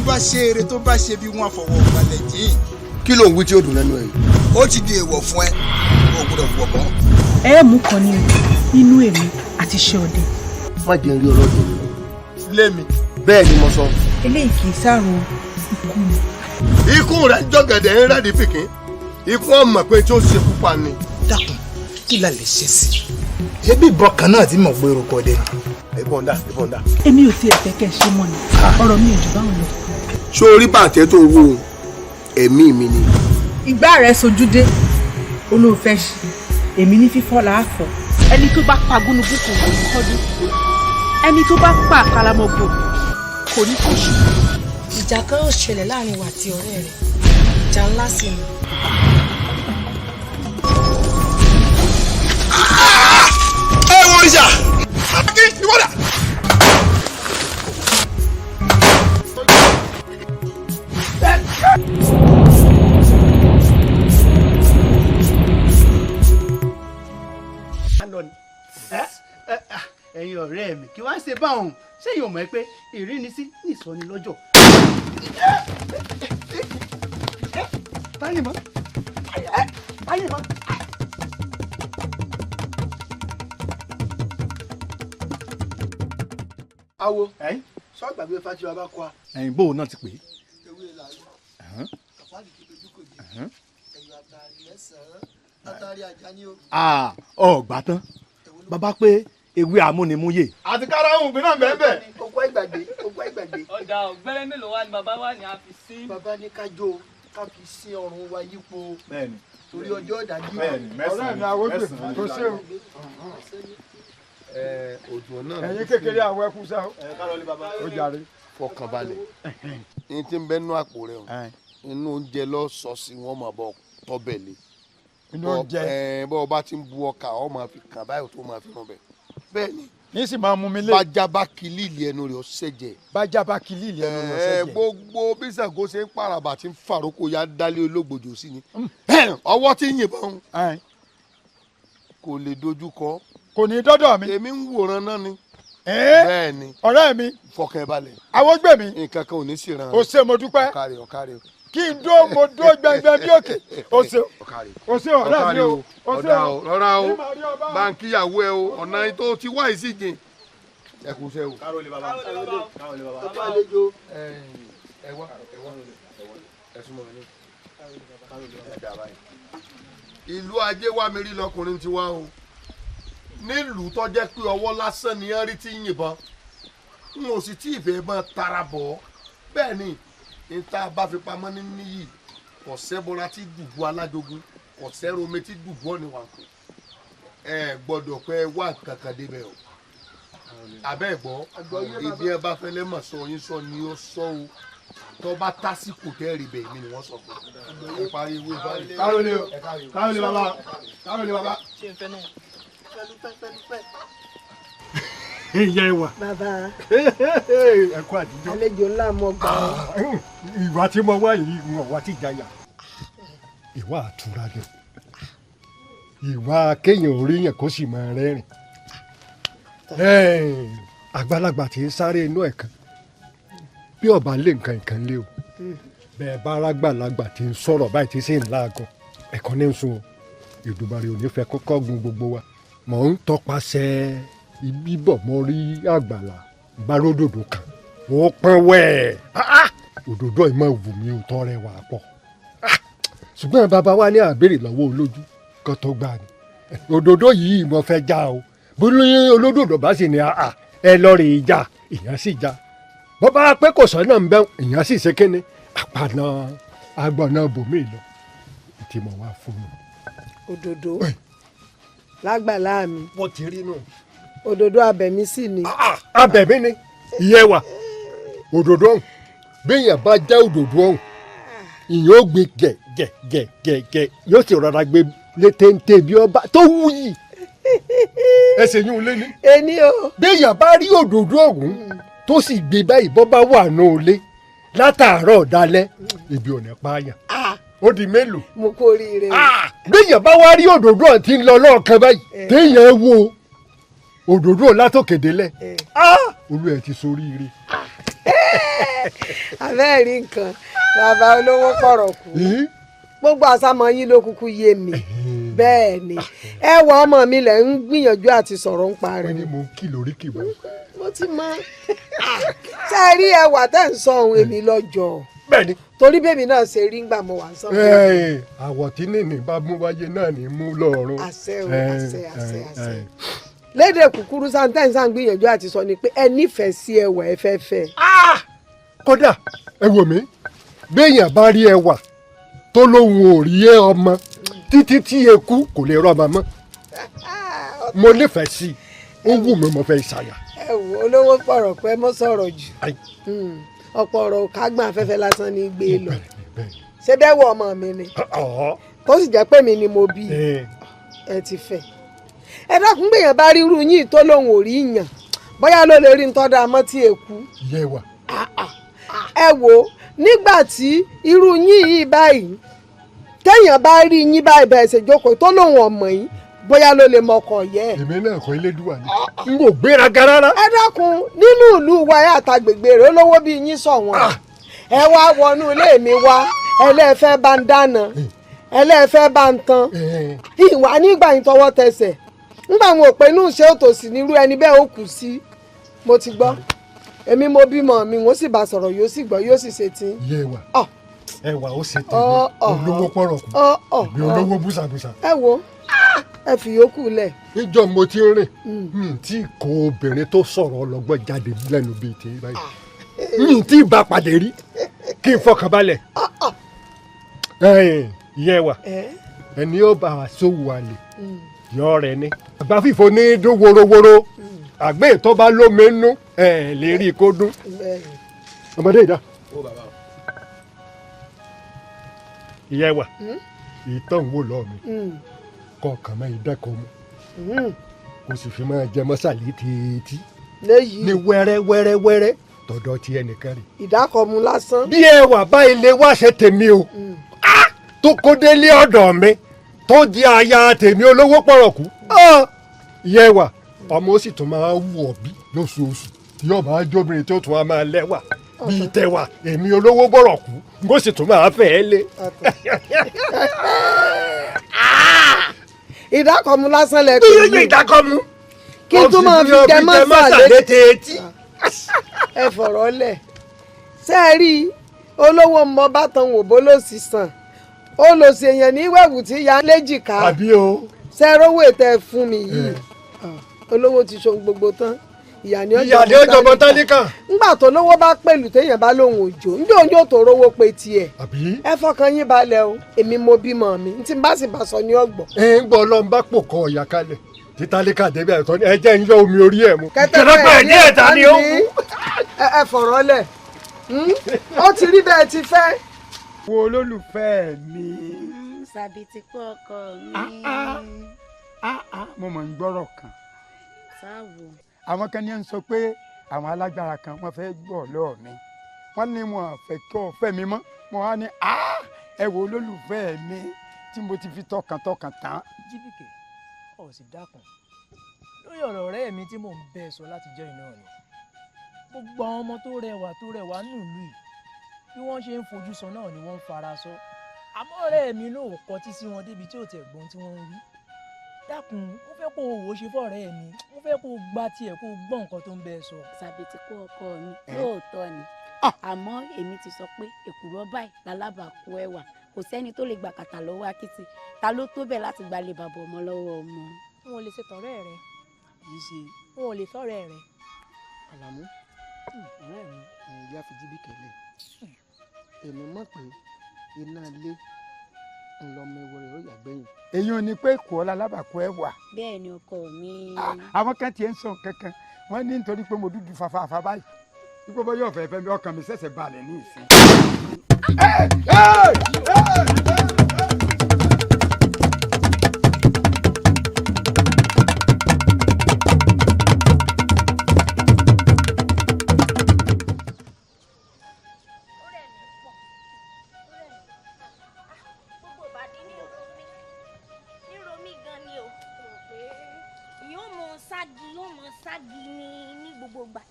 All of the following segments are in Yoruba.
bá ṣe eré tó bá ṣe bí wọ́n fọwọ́ balẹ̀ jìn. kí ló ń wí tí ó dùn lẹ́nu ẹ̀? ó ti di èèwọ̀ fún ẹ o gbọ́dọ̀ fọwọ́ bọ́. ẹ mú kan ní inú èmi àti iṣẹ́ ọdẹ. má jẹ́ rí ọlọ́dún mi. lémi. bẹ́ẹ̀ ni mo sọ. eléyìí kì í sàrùn ikú ni. ikú rẹ̀ jọ̀gẹ̀dẹ̀ ń rẹ́ẹ̀dì pìkín ikú ọmọ pé tí ó ṣe pupa ni. dákun kí la lè ṣe sí i. ṣé bí ìbọn kan náà tí mo gbé orúkọ dé ni. ìbọn dà. èmi ò tiẹ̀ fẹ́ kẹ́ ẹ ṣe mọ́ ni ọ̀rọ̀ mi ò jù báwọn lọ. ṣó orí bàtẹ́ tó wó ẹ̀mí mi ni. ìgbà rẹ̀ sojúdé olóòfẹ́ ṣe èmi ní fífọ́ làáfọ̀. ẹni tó bá pa gúnugún kò ní kọ́dún ẹni tó bá pa àkàlàmọ̀gbò kò ní kọ́ṣù. ìjà kan yóò ṣẹlẹ̀ láàrin wa àti ọ̀rẹ́ rẹ̀ ìjà ńlá sí ni. ẹ wọ ìjà kí ìwọ́dà. ẹ̀yin ọ̀rẹ́ mi kí wàá ṣe báwọn ṣéyìn ò mọ̀ pé ìrínisí nìsọni lọ́jọ́. báyìí mọ́ báyìí mọ́. awo sọ gbàgbé fájú abá kọ a. ẹ̀yin bó o náà ti pè é. ewé làálù àpáàdì kí dojú kò jẹ ẹ̀yìn àtàrí ẹ̀sán àtàrí ajá ni ó. ọgbà tán bàbá pé ewé amúnimúyè. àti karahun gbin náà bẹ́ẹ̀ bẹ́ẹ̀. ogún ìgbàgbé. ọ̀dà ọ̀gbẹ́rẹ́ mélòó wá ni bàbá wà ní a fi sí. bàbá ní kájọ ká fi sí ọrùn wa yípo torí ọjọ́ ìdájí. ọ̀rẹ́ mi àwògbè tó ṣe o. òjò náà. ẹ̀yin kékeré àwọn ẹkú sá o. ó jàre. fọkànbalẹ̀ ní tí ń bẹ nú àpò rẹ o inú oúnjẹ lọ sọ sí wọn máa bọ tọbẹlẹ inú oúnjẹ. bọ́ ọ bá ti ń bu ọkà ọ máa fi kàn báyìí tó máa fi ràn bẹ́ẹ̀. bẹ́ẹ̀ ni ní sì máa mú mi lé. bájá bá kìlìlì ẹnu rẹ̀ ọ̀sẹ̀ jẹ. bájá bá kìlìlì ẹnu rẹ̀ ọ̀sẹ̀ jẹ. gbogbo bí Ṣàngó ṣe ń pàràbà tí ń fàrókò ya dálé ológbòjò sí ni. ọwọ́ tí ń yìnbọn kò lè dojú kọ. kò ní dọ́dọ̀ mi. èmi ń wòran náà ni. bẹ́ẹ̀ ni. ọ̀rẹ́ mi. fọkàn ẹ balẹ̀. àwọn gbè mí. nǹkan kan ò ní sí ran. o ṣe mo dúpẹ́. ọ̀kàrẹ̀. kí n dó mo dó gbẹngbẹ bí òkè. o ṣe ọ̀rẹ́ mi o. ọ̀dà o rọra o báńkì ìyàwó ẹ o ọ̀nà tó ti wá yìí sí jìn. ẹ kú sẹ́ o. kárólé bàbá. àlejò ẹ wá ẹ súnmọ́ mi ní. ìlú ajé wa mi rí lọkùnrin ti wá o nílùú tó jẹ́ pé ọwọ́ lásán ni wọ́n rí tí ń yìnbọn n ò sì tí ì fẹ́ mọ́ tara bọ̀ bẹ́ẹ̀ ni ní tá a bá fi pamọ́ ní níyì kò sẹ́bọra tí dùbú alájogun kò sẹ́rọ̀mẹ́ tí dùbú ọ̀nì wà kù ẹ gbọ́dọ̀ pé wà kankan débẹ̀ o abẹ́ gbọ́ ibi ẹ bá fẹ́ lẹ́mọ̀ sọ yín sọ ni ó sọ o tó bá tásìkò tẹ́rì bẹ́ẹ̀ mi ni wọ́n sọ fún ẹ parí ìwé báyìí. kárólé bàbá. ṣé n fẹ́ náà. ìyá ẹ wà. bàbá ẹ kú àtijọ́. àlejò ńlá mọ gbà ọ. ìwà tí mo wá yìí wọn wá ti jaya. ìwà àtúrà ni ìwà kéèyàn oríyàn kó sì máa rẹ́rìn. àgbàlagbà tí ń sáré inú ẹ̀ kan bí ọba lé nǹkan lé o bẹ́ẹ̀ bá arágbàlagbà tí ń sọ̀rọ̀ báyìí tí sì ń láàgọ̀ ẹ̀kọ́ ní sùn o Èdùmàrè ò ní fẹ́ kọ́kọ́ gun gbogbo wa mọ̀ ń tọpasẹ̀ ibi bọ̀ mọ́ rí àgbàlá báródòdó kan ó pọ́n wẹ́ẹ̀ òdòdó ẹ̀ máa wù mí òótọ́ rẹ̀ wà pọ̀ ṣùgbọ́n bàbá wa ní àbèrè lọ́wọ́ olójú kan tó gbà ní òdòdó yìí mo fẹ́ já o bó lóyún olódòdó bá sì ní ẹ lọ rè é já èèyàn sì já bó bá pẹ́ kò sọ náà ń bẹ́ èèyàn sì ṣe kíni àpànà agbọ̀nà bòmí lọ tí mo wá fún un. òdòdó lágbàlá mi. wọ́n ti rí nù. òdòdó abẹ̀mí sì ni. abẹ̀mí ni ìyẹn wà òdòdó ọ̀hún béèyàn bá já òdòdó ọ̀hún ìyẹn ó gbé gẹ̀gẹ̀gẹ̀gẹ̀ yóò sì rọra gbé létéńté bí ọba tó wú yìí ẹsẹ̀ yín lé ní. ẹni o. béèyàn bá rí òdòdó ọ̀hún tó sì gbé báyìí bọ́ bá wà ní olé látàárọ̀ dalẹ́ ibi ò ní pààyàn ó di mélòó. mo kó oríire. béèyàn bá wá rí òdòdó àti ń lọ lọ́ọ̀kan báyìí téèyàn wo òdòdó látòkèdélẹ̀ olú ẹ̀ ti soríire. abẹ́ẹ̀rí nǹkan bàbá olówó pọ̀rọ̀ kù gbogbo àsámọ́ yín ló kúkú yé mi bẹ́ẹ̀ ni ẹwà ọmọ mi lẹ̀ ń gbìyànjú àti sọ̀rọ̀ ń pa rẹ̀. wọ́n ní mo ń kí lórí kì wọ́n. mo ti mọ ṣe é rí ẹwà tẹ́ ń sọ ohun èmi lọ́jọ́ bẹ́ẹ̀ni torí bèbí náà ṣe rí ngbà mo wà sọ. àwọ̀ tí nìní bá mú wáyé náà ní mú lọ́rùn. àṣẹ o àṣẹ. lédè kúkúrú sáńtẹ́ǹsì à ń gbìyànjú àti sọ ni pé ẹ nífẹ̀ẹ́ sí ẹwà ẹ fẹ́ fẹ́. kódà ẹ wò mí béèyàn bá rí ẹwà tó lóun ò rí ọmọ títí tí eku kò lè rọ́mọ mọ́ mo nífẹ̀ẹ́ sí i ó wù mí mo fẹ́ ṣàyà. ẹ wò olówó pọ̀rọ̀ pé mo sọ̀rọ̀ jù ọ̀pọ̀ ọ̀rọ̀ kágbọ́n afẹ́fẹ́ lásán ní gbé lọ ṣé bẹ́ẹ̀ wọ ọmọ mi ni tó sì jẹ́ pé mi ni mo bí ẹ ti fẹ́ ẹ dákun gbèyàn bá rí irú yín tó lóun ò rí yàn bóyá ló lè rí ntọ́da mọ́ tí èkú ẹ wò nígbà tí irú yín yìí báyìí téèyàn bá rí yín báyìí bẹ́ẹ̀ ṣe jókòó tó lóun ọmọ yín bóyá ló lè mọkọ yẹ. èmi náà kọ́ Elédùà ni n kò gbéraga rárá. ẹ dákun nínú ìlú wa àtàgbègbè rẹ olówó bíi yín sọ wọn ẹ wá wọnú ilé mi wá ẹlẹ́ẹ̀fẹ́ bá ń dáná ẹlẹ́ẹ̀fẹ́ bá ń tan ìwà nígbà yín tọwọ́ tẹsẹ̀ nígbà wọn ò pé inú ṣé òtòsí nírú ẹni bẹ́ẹ̀ ó kù sí mo ti gbọ́ èmi mo bímọ mi wọn sì bá sọ̀rọ̀ yóò sì gbọ́ yóò sì ṣe tí. yé wa ẹwà ó ṣe tèmi olówó pọ̀rọ̀ kù èmi olówó búṣàbúṣà. ẹ wo ẹ fi yòókù lẹ̀. níjọ́ mo ti rìn mi tí kò obìnrin tó sọ̀rọ̀ ọlọ́gbọ́n jáde lẹ́nu bíi ti báyìí mi tí bá pàdé rí kí n fọkàn balẹ̀. ìyẹn wà ẹni ó bá wa sówó àlè yọ rẹ ni. àgbà fìfo ní dún worowóró àgbẹ̀ tó bá lómi nú lè rí i kó dún. ọmọdé ìdá. ìyẹn wà ìtàn wo lọ mi kọkàn máa dẹ́kọ̀ mu kò sì fi máa jẹ mọ́sàlì títí ní wẹ́rẹ́wẹ́rẹ́wẹ́rẹ́ tọ̀dọ̀ ti ẹnìkan rè. ìdákọ̀mu lásán. bí ẹwà bá ilé wá ṣe tèmi o tó kó délé ọ̀dọ̀ mi tó di aya tèmi olówó pọ̀rọ̀kú yẹwà ọmọ ó sì tún máa wù ọ́ bí lóṣooṣù yóò máa jóbìnrin tó tún máa lẹ́wà bíi tẹwà èmi olówó pọ̀rọ̀kú n kò sì tún máa fẹ́ ẹ lé. ìdákọ̀mu lásán lẹ pé mi. ìdákọ̀mu. kí n tún máa fi jẹ mọ́sà létí. ẹ fọ̀rọ̀ lẹ̀ ṣé ẹ rí olówó mọ bátan wò bó ló sì sàn ó lọ sí èèyàn ní wẹ̀wù tí ya léjìká. àbí o. ṣé rówó ètò ẹ fún mi yìí olówó ti ṣohun gbogbo tán ìyá ni ọjọ́ bọ́ tálíkà. ńgbà tó lówó bá pẹ̀lú téèyàn bá lóhùn òjò ńjọ́ òjò tó rówó pé tiẹ̀. àbí. ẹ fọkàn yín balẹ̀ o èmi mo bímọ mi ntí bá sì bá sọ ní ọgbọ̀n. ẹ ń gbọ́ ọlọ́run bá pò kọ ọ̀yà kalẹ̀ tí tálíkà débi àìsàn ẹ jẹ́ ń yọ omi orí ẹ̀ mu. kẹtẹkẹ ní ẹ̀ta ni ó kú. ẹ fọ̀rọ̀ lẹ̀ ó ti rí bẹ́ẹ̀ ti fẹ́. wo olólùfẹ́ mi. Sàbìtì kú ọkọ mi. mo mọ̀ ń gbọ́rọ̀ kan. sáwò. àwọn kan ní ń sọ pé àwọn alágbára kan wọ́n fẹ́ gbọ́ lọ́ọ̀ mi wọ́n ní wọn fẹ́ kí ọ fẹ́ mi mọ́ mo wá ní ẹ wo olólùfẹ́ mi tí mo ti fi tọkàntọkàn tán. Jíbìkẹ́ ọ̀ sì dákun lórí ọ̀rọ̀ ọ̀rẹ́ mi tí mò ń bẹ́ẹ̀ sọ láti jẹ́ iná ni gbogbo àwọn ọmọ tó rẹwà nílùú yìí bí wọ́n ṣe ń fojú sọ náà ni wọ́n ń fara sọ àmọ́ ọ̀rẹ́ mi náà ò kọtí sí wọn débi tí ò tẹ̀ gbọ́n tí wọ́n ń wí dákun mo fẹ́ kó o wò ó ṣe fọ́ọ̀rẹ́ mi mo fẹ́ kó o gbá tiẹ̀ kó o gbọ́ nǹkan tó ń bẹ́ẹ̀ sọ. Sàbìtì kú ọkọ mi lóòótọ́ ni àmọ́ èmi ti sọ pé èkùrọ́ báyìí lálábàákú ẹwà kò sẹ́ni tó lè gbà kàtà lọ́wọ́ akitì ta ló tó bẹ̀ láti gbalẹ̀ bàbá ọmọ lọ́wọ́ ọmọ. n ò lè ṣe tọ̀rẹ́ rẹ kì í ṣe. n ò lè fọ́rẹ́ rẹ. Àlàmú ọ̀rẹ́ mi ìyá fi Jíbìkẹ́ lẹ̀ èmi mọ̀ pé iná ilé ńlọmọ ewu rẹ̀ ó yà gbẹ̀yìn. èyí ò ní pé kò ọ́ lálábàákú ẹwà. bẹ́ẹ̀ ni ọkọ mi. àwọn kan tiẹ̀ ń sọ kankan wọ́n ní nítorí pé mo dúdú fafafa báyìí ipò bọ́ yóò fẹ́ fẹ́ mi ọkàn mi ṣẹ̀ṣẹ̀ balẹ̀ ní ìsín.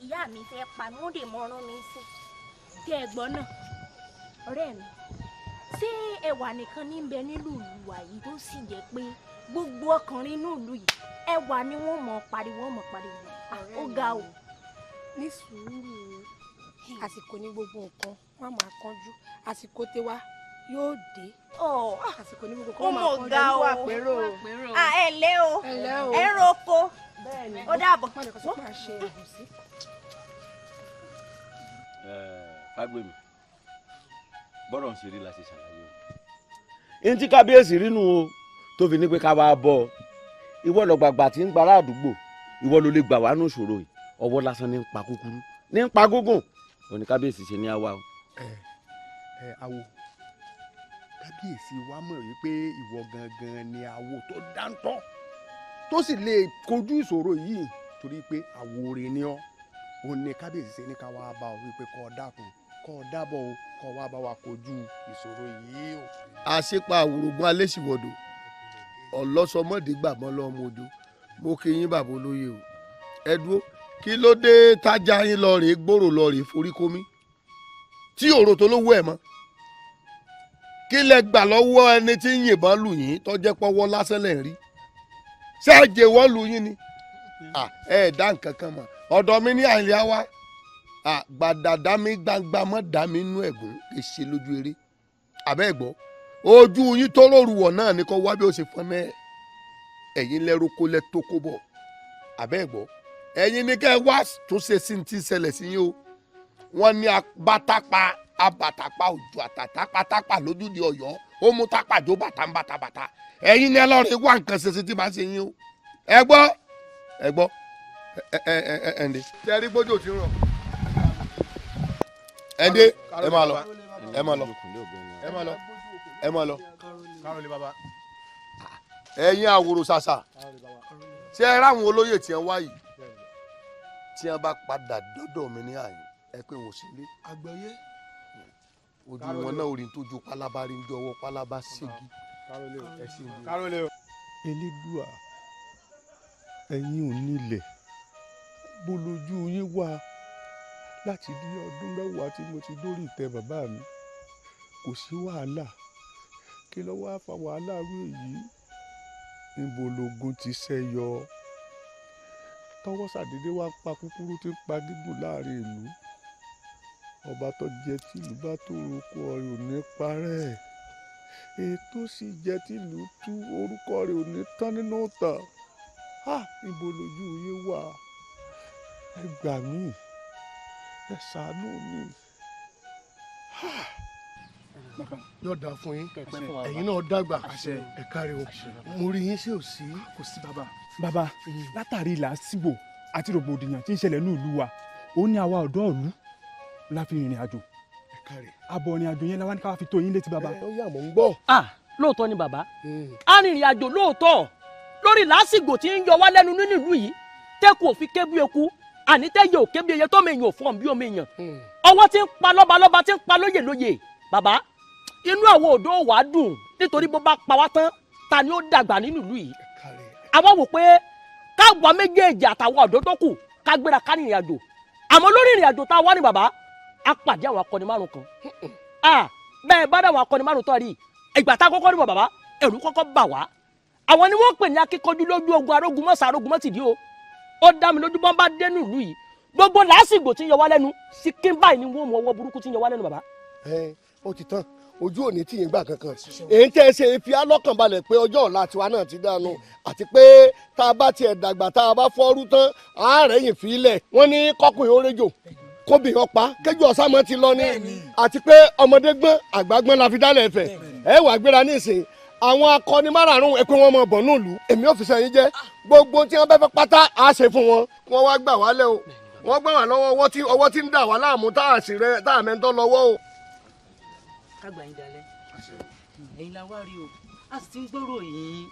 ìyá mi fẹ́ pa mí ó dè mọ ọrùn mi sí kí ẹ gbọ́ náà ọ̀rẹ́ mi ṣé ẹwà nìkan ní bẹ nílùú ìlúwa yìí tó sì jẹ́ pé gbogbo ọkùnrin nílùú yìí ẹwà ni wọ́n mọ̀ pariwo ó ga o. ní sùúrù àsìkò ní gbogbo nǹkan wọn máa kánjú àsìkò tiwa yóò dé. àsìkò ní gbogbo nǹkan wọn máa kánjú ga o ẹ lé o ẹ ń roko ó dàbọ̀. Fágbèmí bọ́rọ̀ ń ṣeré la ṣe ṣàlàyé o. ẹni tí kábíyèsí rínú o tó fi ní pé ká wá bọ́ ọ ìwọ lọ́gbàgbà tí ń gbára àdúgbò ìwọ ló lè gbà wá nù ṣòro yìí ọwọ́ lásán ní ń pa kúkúrú ní ń pa gógùn òní kábíyèsí ṣe ní àwa o. awo kábíyèsí wa mọ̀ wípé ìwọ gangan ni awo tó dáńtọ́ tó sì lè kojú ìṣòro yìí torí pé àwòrè ni ọ́ òun ni kábíyèsí ṣe ní ká wá bá ọ wípé kó dákun kó dábọ̀ o kó wá bá wa kojú ìṣòro yìí o. àṣepa àwòrògùn alẹ́sìwọ̀dọ̀ ọlọ́sọmọdé gbàgbọ́n lọ́mọ odò mo kí yín bàbá olóye o ẹ dúró kí ló dé tájà yín lọ rèé gbòòrò lọ rèé forí kómi tí òrò tó lówó ẹ̀ mọ́ kí lẹ gbà lọ́wọ́ ẹni tí ń yìnbọn lù yín tó jẹ́ pọ́wọ́ lásán lẹ̀ ń rí ṣé àjẹ wọ́n lù yín ni ẹ dá nǹkan kan mọ̀ ọ̀dọ̀ mi ní àìlè wa gbàdàdà mi gbangba mọ́ dá mi nú ẹ̀gún kì í ṣe lójú eré àbẹ́ ẹ̀gbọ́ ojú yín tó lóruwọ̀ náà ni kò wá bí ó ṣe fọ́n mẹ́ ẹ̀yin lẹ́rú kó lẹ́ tó kó bọ̀ àbẹ́ ẹ̀gbọ́ ẹ̀yin ni kẹ́ ẹ wá tó ṣe sí ti ṣẹlẹ̀ sí yín o wọ́n ní abàtàpá òjò àtàtàpátápà lójú di Ọ̀yọ́ ó mú tápà jó bàtà ń bàtàbàtà ẹ̀yin ni ẹlọ́rin wá nǹkan ṣe sí ti máa ṣe yín o ẹ gbọ́ ẹ̀ǹdẹ̀ tí ẹ rí gbójú tí ń rọ̀ ẹ̀ǹdẹ̀ ẹ máa lọ ẹ̀yin àwòrò ṣàṣà tí ẹ ráwọn olóyè tí ẹ wá yìí tí ẹ bá padà dọ́dọ̀ mi ní àyè ẹ pé wọ́n sì lé àgbọ̀yé ojú wọn náà orin tó ju pálábá rí ń jọwọ́ pálábá ségi. Elédùà ẹ̀yin ò nílẹ̀ bó lójú yín wà láti bí ọdún mẹ́wàá tí mo ti dórí ìtẹ́ bàbá mi kò sí wàhálà kí ló wá fa wàhálà rú èyí níbo lógun ti ṣẹ́yọ tọwọ́ ṣàdédé wá pa kúkúrú tí ń pa gígùn láàrin ìlú ọba tó jẹ tìlú bá tó orúkọ rẹ̀ ò ní parẹ́ ètò sì jẹ tìlú tú orúkọ rẹ̀ ò ní tán nínú ìtàn níbo lójú yín wà ẹ gbà mí ẹ ṣàánú mi. yóò dáa fún yín ẹ̀yin náà dàgbà ẹ káre o mo rí yín sí òsì. kò sí bàbá. bàbá látàrí làásìgbò àti rògbòdìyàn tí ń ṣẹlẹ̀ ní ìlú wa ó ní àwa ọ̀dọ́ ìlú la fi rìnrìn àjò àbọ̀ ìrìn àjò yẹn la wá ní ká fi tó yín létí bàbá. ó yá mò ń gbọ́. lóòótọ́ ni bàbá a rìnrìn àjò lóòótọ́ lórí làásìgbò tí ń yọ wá lẹ́nu nínú ìlú yìí tẹ́kù òfin kébí eku àní tẹ́yẹ òkè bí eye tó mèèyàn fọ́n bí omi èèyàn ọwọ́ tí ń pa lọ́balọ́ba tí ń pa lóyè lóyè bàbá inú àwọn òdò wàá dùn nítorí bó bá pa wá tán ta ni ó dàgbà nínú ìlú yìí àwa wò pé káàgbà méjèèjì àtàwọn ọ̀dọ́ tó kù ká gbéra ká rìnrìn àjò àmọ́ lórí ìrìn àjò tá a wá ní bàbá a pàdé àwọn akọni márùn kan bẹ́ẹ̀ bá dáwọn akọni márùn tó rí ìgbà tá a kọ́kọ́ rí wọn bàbá ẹ̀rù kọ́kọ́ bà wá àwọn ni wọ́n pè ní akíkanjú lójú ogun arógunmọ́sà arógunmọ́tìdí o ó dá mi lójú bọ́n bá dénú ìlú yìí gbogbo làásìgbò tí ń yọ wá lẹ́nu síkín báyìí ni wọ́n mú ọwọ́ burúkú tí ń yọ wá lẹ́nu bàbá. ó ti tán ojú òní tí yín gbà kankan èyí tẹ́ ẹ ṣe fi alọ́kànbalẹ̀ pé ọjọ́ ọ̀la tiwa náà ti dànù àti pé tá a bá tiẹ̀ dàgbà tá a bá fọ́rú tán àárẹ̀ yìí fi ilẹ̀ wọ́n ní kọ́kùnrin ó réjò kóbìnrin ọ̀pá kéjù ọ̀sàmọ́ ti lọ ní àti pé ọmọdé gbọ́n àgbà gbọ́n la fi dálẹ̀ ẹ̀fẹ̀ ẹ wà gbéra nísìn àwọn akọni márààrún ẹ pé wọ́n mọ bọ̀ nílùú èmi ọ́fíìsì yín jẹ́ gbogbo tí wọ́n bá fẹ́ pátá á ṣe fún wọn. wọ́n wá gbà wá lẹ́ o wọ́n gbà wá lọ́wọ́ ọwọ́ tí ń dà wá láàmú tá a mẹ́ńtọ́ lọ́wọ́ o. kágbà yín dalẹ̀ ẹ̀yin la wá rí o a sì ti ń gbọ́rọ̀ yìí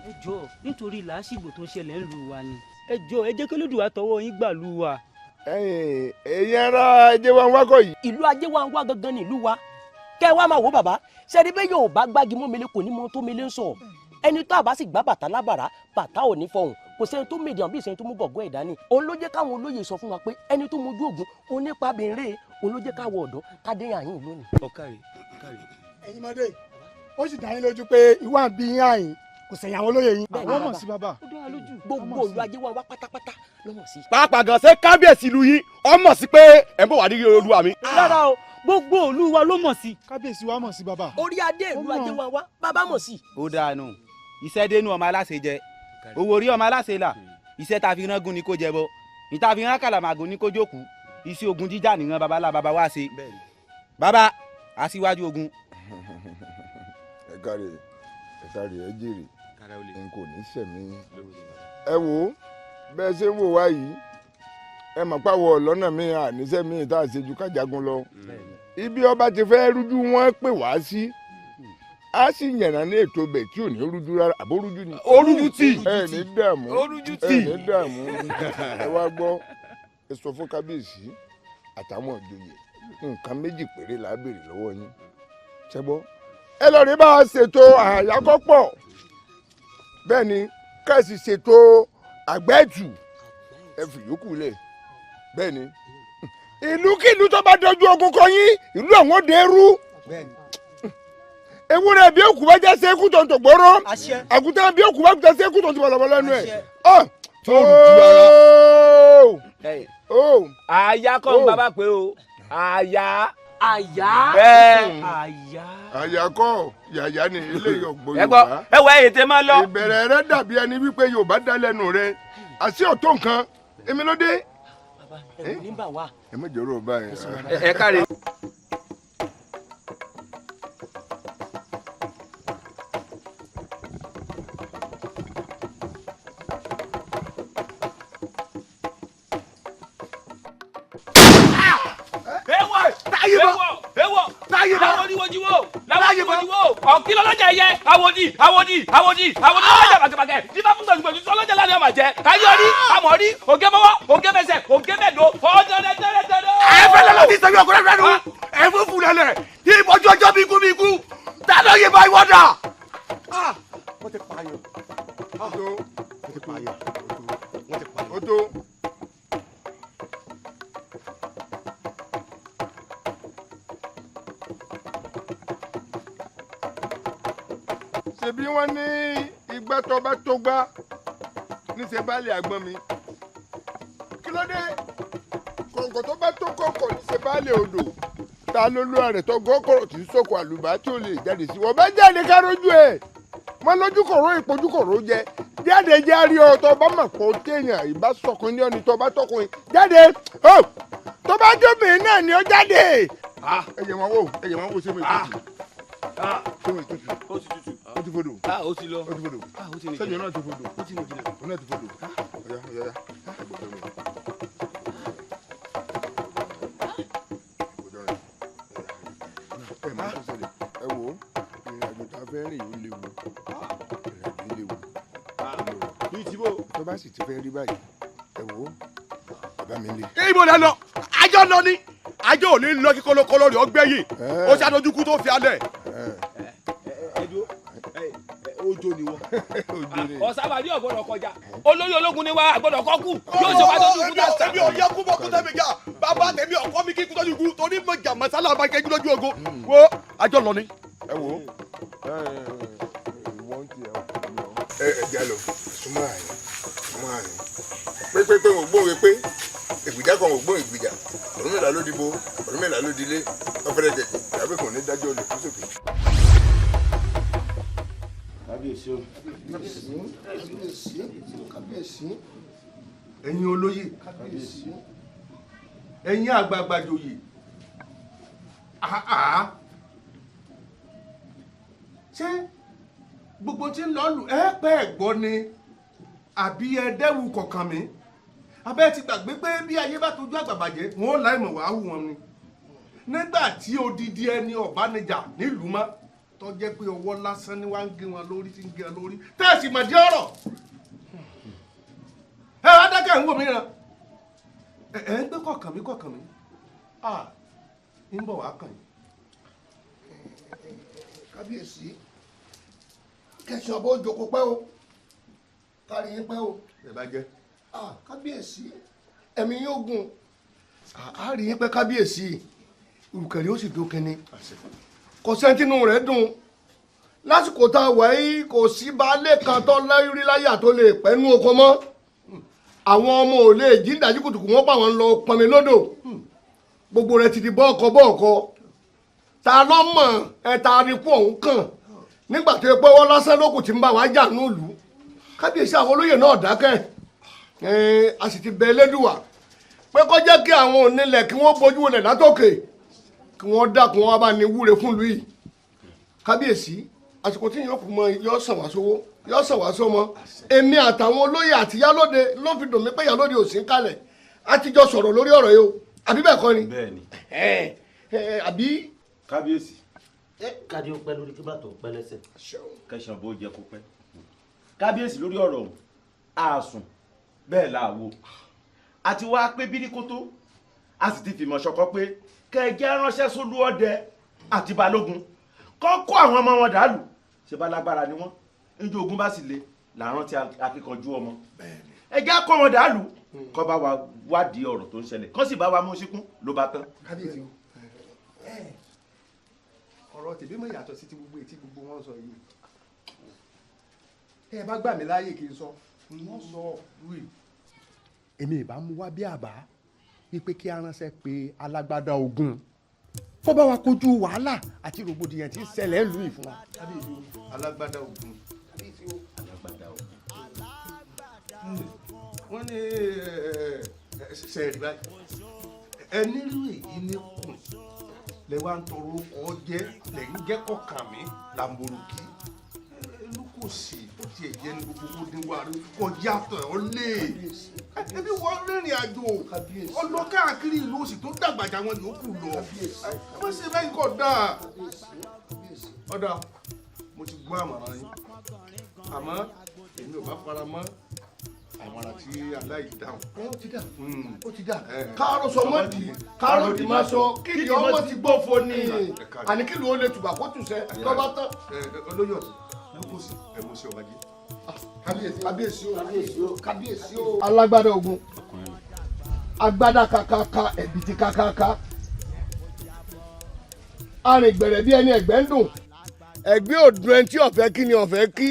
ẹ jọ̀ọ́ nítorí làásìgbò tó ń ṣẹlẹ̀ ń lù wá ni ẹ jọ̀ọ́ ẹ jẹ́ kí Olódùà tọwọ́ yín gbà lù wá. ẹ̀yin ará ajé wa ń wá kọ́ yìí. ìlú ajé wa ń wá gangan ní ìlú wa kẹ́ ẹ wá máa wò bàbá ṣẹ́ni bẹ́ẹ̀ yóò bá gbági mọ́ mele kò ní mọ tó mele ń sọ ẹni tó àbá sì gbá bàtà lábàrá bàtà ò ní fọhùn kò sẹ́ni tó mèdè àbí ìsẹ́ni tó mú gọ̀gọ́ ẹ̀dá ni òun ló jẹ́ káwọn olóyè sọ fún wa pé ẹni tó mojú ògùn òun nípa bìnrin òun ló jẹ́ káwọ ọ̀dọ́ ká dé àyìn lónìí. ọ̀kàrẹ̀ ọ̀kàrẹ̀. ẹ̀yin mọ́dé ó sì dá yín lójú pé ìwà ń bí yín àyìn kò sẹ̀yìn àwọn olóyè yín. àwọn mọ̀ sí bàbá. gbogbo olú ajé wa pátápátá ló mọ̀ sí. pàápàá gan ṣe kábíyèsí ìlú yín ọmọ sí pé ẹ ń bọ̀ wá ní olúwa mi. rárá o gbogbo olú wa ló mọ̀ sí. kábíyèsí wa mọ̀ sí bàbá. orí adé ìlú ajé wa wá bàbá mọ̀ sí. ó dáa nù iṣẹ́ dénú ọmọ aláṣẹ jẹ owó orí ọmọ aláṣẹ là iṣẹ́ ta fi rán gún ni kó jẹ bọ ìta fi rán kàlàmàgò ni kó jókòó iṣẹ́ ogun jíjà nìran babalá baba wá ṣe bàbá aṣíwájú ogun. ẹ káre ẹ jèrè n kò ní sẹ̀mí. ẹ wo bẹ́ẹ̀ ṣe ń wò wá yìí ẹ mọ̀ páwọ̀ lọ́nà mi àníṣe mi tá a ṣe ju kájagun lọ ibi ọba ti fẹ́ rújú wọn pè wá sí a sì yànnà ní ètò ibẹ̀ tí ò ní rújú rárá àbó rújú ni. orújú tì ẹ ní dààmú orújú tì ẹ ní dààmú ẹ wá gbọ́ ẹ sọ fún kábíyèsí àtàwọn ìjòyè nǹkan méjì péré là á béèrè lọ́wọ́ yín ṣẹ́gbọ́ ẹ lọ rí bá a ṣètò àyákọ́pọ̀ bẹ́ẹ̀ ni kẹ́sì ṣètò àgbẹ̀tù ẹ fi yòókù lẹ̀ bẹ́ẹ̀ ni ìlúkìlú tó bá dojú ogun kọ yín ìlú àwọn dẹrú ewúrẹ́ bí òkú bá jẹ́ sẹ́kù tó ń tò gbóró àgùntàn bí òkú bá jẹ́ sẹ́kù tó ń tò bọ̀lọ̀bọ̀ lẹ́nu ẹ̀ àyà kọ́ ń bàbá pé o àyà. àyà. bẹ́ẹ̀ àyà kọ́ yàyà ni eléyìí ọ̀gbọ́n Yorùbá. ẹ gbọ́ ẹ wọ èyí tẹ máa lọ. ìbẹ̀rẹ̀ rẹ dàbí ẹni wípé Yorùbá dá lẹ́nu rẹ àti ọ̀tọ̀ nǹkan èmi ló dé. ẹ̀rù ní bà wá. ẹ má jọ̀rọ̀ báyìí. ẹ káre. ọ̀kìlọ̀ lọ́jà ẹ̀yẹ àwòdì lọ́jà bàgẹ́bàgẹ́ nípa fún gbẹ̀gbẹ̀gbẹ̀ tí ọlọ́jà lánàá máa jẹ káyọ̀rí àmọ̀rí ògé mọ́wọ́ ògé mẹsẹ̀ ògé mẹ́dọ̀ ọ̀dọ̀dẹ̀dẹ̀dẹ̀. ẹ fẹ́ lọ́lọ́ ti sẹ́yìn ọkùnrin rẹ̀ nù ẹ fún fúnlẹ̀ ní ìbọ̀jú ọjọ́ bí ikú dáná yé bá ìwọ́n dà. wọ́n ti pààyàn wọ́n ti pààyàn ó tó. ṣebí wọ́n ní igbá tó bá tó gbá níṣẹ́ baálé àgbọn mi kí ló dé kọ̀ǹkọ̀ tó bá tó kọ̀ǹkọ̀ níṣẹ́ baálé odò ta ló lóra rẹ̀ tó gọ́kọ̀rọ̀ tí ń sọ̀kò àlùbá tí ò lè jáde sí wọ́n bá jáde ká rójú ẹ̀ wọ́n lójú kòró ìpojú kòró jẹ jáde járe ọ tó bá mọ̀ pọ̀ téèyàn ìbá sọkùn ní ọ̀nì tó bá tọkùn jáde tó bá jóbìnrin náà ni ó jáde. ẹ̀yẹ̀ wọn wò ṣé mo ìtọ́jú ṣé mo ìtọ́jú ó ti fodò. ó ti lọ. ó ti fodò. sẹ́yìn náà ti fodò. ó ti nìjìnlẹ̀. ó náà ti fodò. ọ̀yá ẹ̀gbọ́n mi. ẹ máa tó ṣẹlẹ̀ ẹ wò ó ìrìn àjò tá a fẹ́ rìn yóò léwu ìrìn àjò léwu. bí ti bò. tó bá sì ti fẹ́ rí báyìí ẹ wò ó bàbá mi lè. ibo lẹ lọ àjọ lọ ni àjọ ò ní lọ kí kọlọkọlọ rẹ ọgbẹ yìí ó ṣàdójúkú tó fi alẹ. ojo ni wọn. ọ̀sábàdí ọ̀gbọ́dọ̀ kọjá olórí ológun ni wa àgbọ́dọ̀ kọ́kù yóò ṣe wá lójú ikú náà. èmi ò yẹ kú bọ́ kú tẹ́mi jà bàbá tèmi ọkọ mi kí kú tọ́jú ikú torí mo jà mọ́sálà bá kẹ́jú lójú ogun wo àjọ lọ ni. ẹ wo wọ́n ti ẹ jẹ́ lọ súnmọ́ àyè pépépé ò gbóhùn pé ìgbìjà kan ò gbóhùn ìgbìjà ọdún mẹ́ta ló dìbò ọdún mẹ́ta ló dilé ọ̀fẹ́rẹ́ jẹ̀jẹ̀ tàbí kò ní dájọ́ olè fún sókè. kábíyèsí o kábíyèsí ẹ̀yin olóyè kábíyèsí ẹ̀yin àgbààgbà joyè ṣé gbogbo tí ń lọ lù ẹ pẹ́ ẹ̀ gbọ́ ni àbí ẹ dẹ́rù kọ̀ọ̀kan mi abẹ́ ti gbàgbé pé bí ayé bá tójú àgbà bàjẹ́ wọn ò láì mọ̀ wá hù wọn ni nígbà tí odidi ẹni ọ̀bánijà nílùú mọ́ tó jẹ́ pé ọwọ́ lásán ni wá ń gé wọn lórí tí ń gé wọn lórí tẹ́ẹ̀sì mọ̀ di ọ̀rọ̀ ẹ wá dákẹ́ ń wò mí ràn ẹ ń gbé kọ̀ọ̀kan mi ń bọ̀ wá kàn yín. kábíyèsí kẹsàn án bó jókòó pẹ́ o kárí yín pẹ́ o. ẹ bá jẹ́. kábíyèsí ẹ̀mí yóò gùn a rí yín pé kábíyèsí ìrùkẹ̀rẹ̀ ó sì dókínní kò sẹ́ńtínú rẹ̀ dùn lásìkò tá a wà yìí kò sí baálé kan tó rí láyà tó lè pẹ́nu oko mọ́ àwọn ọmọ ò lè jí ìdájí kùtùkù wọn pa wọn lọ pọnmi lódò gbogbo rẹ̀ ti di bọ́ọ̀kọ ta ló mọ̀ ta ni kú ọ̀hún kàn nígbà tó yẹ pé wọ́n lásán lókùn tí ń bá wa jà nílùú kábíyèsí àwọn olóyè náà dákẹ́ a sì ti bẹ Elédùwà pé kó jẹ́ kí àwọn onílẹ̀ kí wọ́n bójú wọlé látòkè kí wọ́n dákun wọn bá ní wúre fún ìlú yìí kábíyèsí àsìkò tí yóò kú mọ yóò sàn wá sówó yóò sàn wá sọmọ èmi àtàwọn olóyè àti yálóde ló fi dùn mí pé yálóde ò sí ń kalẹ̀ a ti jọ sọ̀rọ̀ lórí ọ̀rọ̀ yìí o àbí bẹ́ẹ̀ kọ́ ni. bẹ́ẹ̀ni. àbí. kábíyèsí. káde ó pẹ́ lórí kí bàtọ̀ pẹ́ lẹ́sẹ̀. kẹsàn bó jẹ kó pẹ́. kábíyèsí lórí ọ̀rọ̀ ọ̀hún àsùn bẹ́ẹ̀ là wò àti wá pé bíríkótó a sì ti fìmọ̀ ṣọ̀kan pé kẹ̀kẹ́ ránṣẹ́ sólú ọdẹ àti balógun kọ́ kó àwọn ọmọ wọn dàlù ṣe bá lágbára ni wọ́n níjó ogun bá sì le làárọ̀ tí akíkanjú ọmọ ẹjẹ́ kọ́ wọn dàlù kọ́ bá wa wádìí ọ̀rọ̀ tó ń ṣẹlẹ̀ kọ́ sì bá wa mú síkún ló bá tán. kábíyèsí ọ̀rọ̀ tèmi mọ̀ yàtọ̀ sí ti gbogbo ètí gbogbo wọn sọ yìí ẹ bá gbà mí láàyè kí n sọ wọ́n sọ wíì èmi ìbá mú wá bí àbá wípé kí aránṣẹ́ pé alágbádá ogun kó bá wa kojú wàhálà àti rògbòdìyàn tí ń ṣẹlẹ̀ lù í fún wa. kábíyèsí alágbádá ogun kábíyèsí alágbádá ogun. wọ́n ní sẹ́ẹ̀rì báyìí ẹni lù èyí ní kùn lẹ wá ń tọrọ ọkọ jẹ lẹ́yìn jẹ kọkàn mi làǹbòròkì ẹnu kò sí ó tiẹ̀ jẹ́ ní gbogbo kó dín wá rí kọjá tọ̀ ọ́ lé ẹbí wọ́n rìnrìn àjò ọlọ káàkiri ìlú òsì tó dàgbàjà wọn yòókù lọ wọ́n ṣe bẹ́ẹ̀ kọ́ dáa ọ̀dà mo ti gbọ́ àmọ̀ràn yín àmọ́ èmi ò bá fara mọ́ àmọ̀ràn tí aláìdáhùn. ó ti dà káàró sọ mọ́ di káàró di máa sọ kíkì ọmọ ti gbófo ni àní kí ló lè tùbà kó tùsẹ̀ lọ́ba tán. olóyè ọ̀sìn lókòsì ẹ̀ mú sí ọba jẹ́. kábíyèsí o kábíyèsí o. alágbádá ogun agbádá kakaka ẹ̀bìtì kakaka arìngbẹ̀rẹ̀ bí ẹni ẹ̀gbẹ́ ń dùn ẹ̀gbẹ́ òdùn ẹni tí ọ̀fẹ́ kí ni ọ̀fẹ́ kí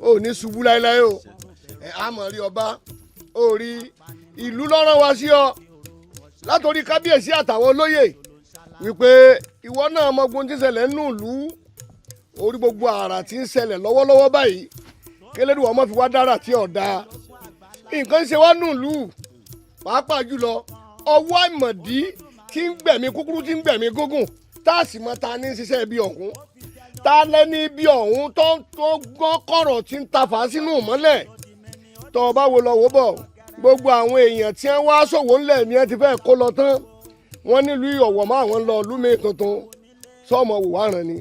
ò ní ṣubú láéláé o àmọ́ rí ọba orí ìlú lọ́rọ̀ wá sí ọ látòrí kábíyèsí àtàwọn olóyè wípé ìwọ náà mọ̀gbọ́n tí ń ṣẹlẹ̀ nínú ìlú orí gbogbo àrà tí ń ṣẹlẹ̀ lọ́wọ́lọ́wọ́ báyìí kélédùn ọmọ fi wá dára tí ọ̀dà nǹkan ń ṣe wá nínú ìlú pàápàá jùlọ ọwọ́ àìmọ̀dí tí ń gbẹ̀mí kúkúrú tí ń gbẹ̀mí gógùn tá a sì mọ ta ní ṣiṣẹ́ ibi ọ̀hún ta lẹ́ni ibi ọ̀hún tó gbọ́n kọ̀rọ̀ tí ń tafà sínú ìmọ́lẹ̀ tọ́ ọ bá wo lọ wò bọ̀ gbogbo àwọn èèyàn tí wọ́n wá ṣòwò ńlẹ̀ ni ẹ ti fẹ́ kó lọ tán wọ́n nílùú Ọ̀wọ̀ mọ́ àwọn lọ lúmi tuntun sọ́ọ̀mọ wò wá ràn ni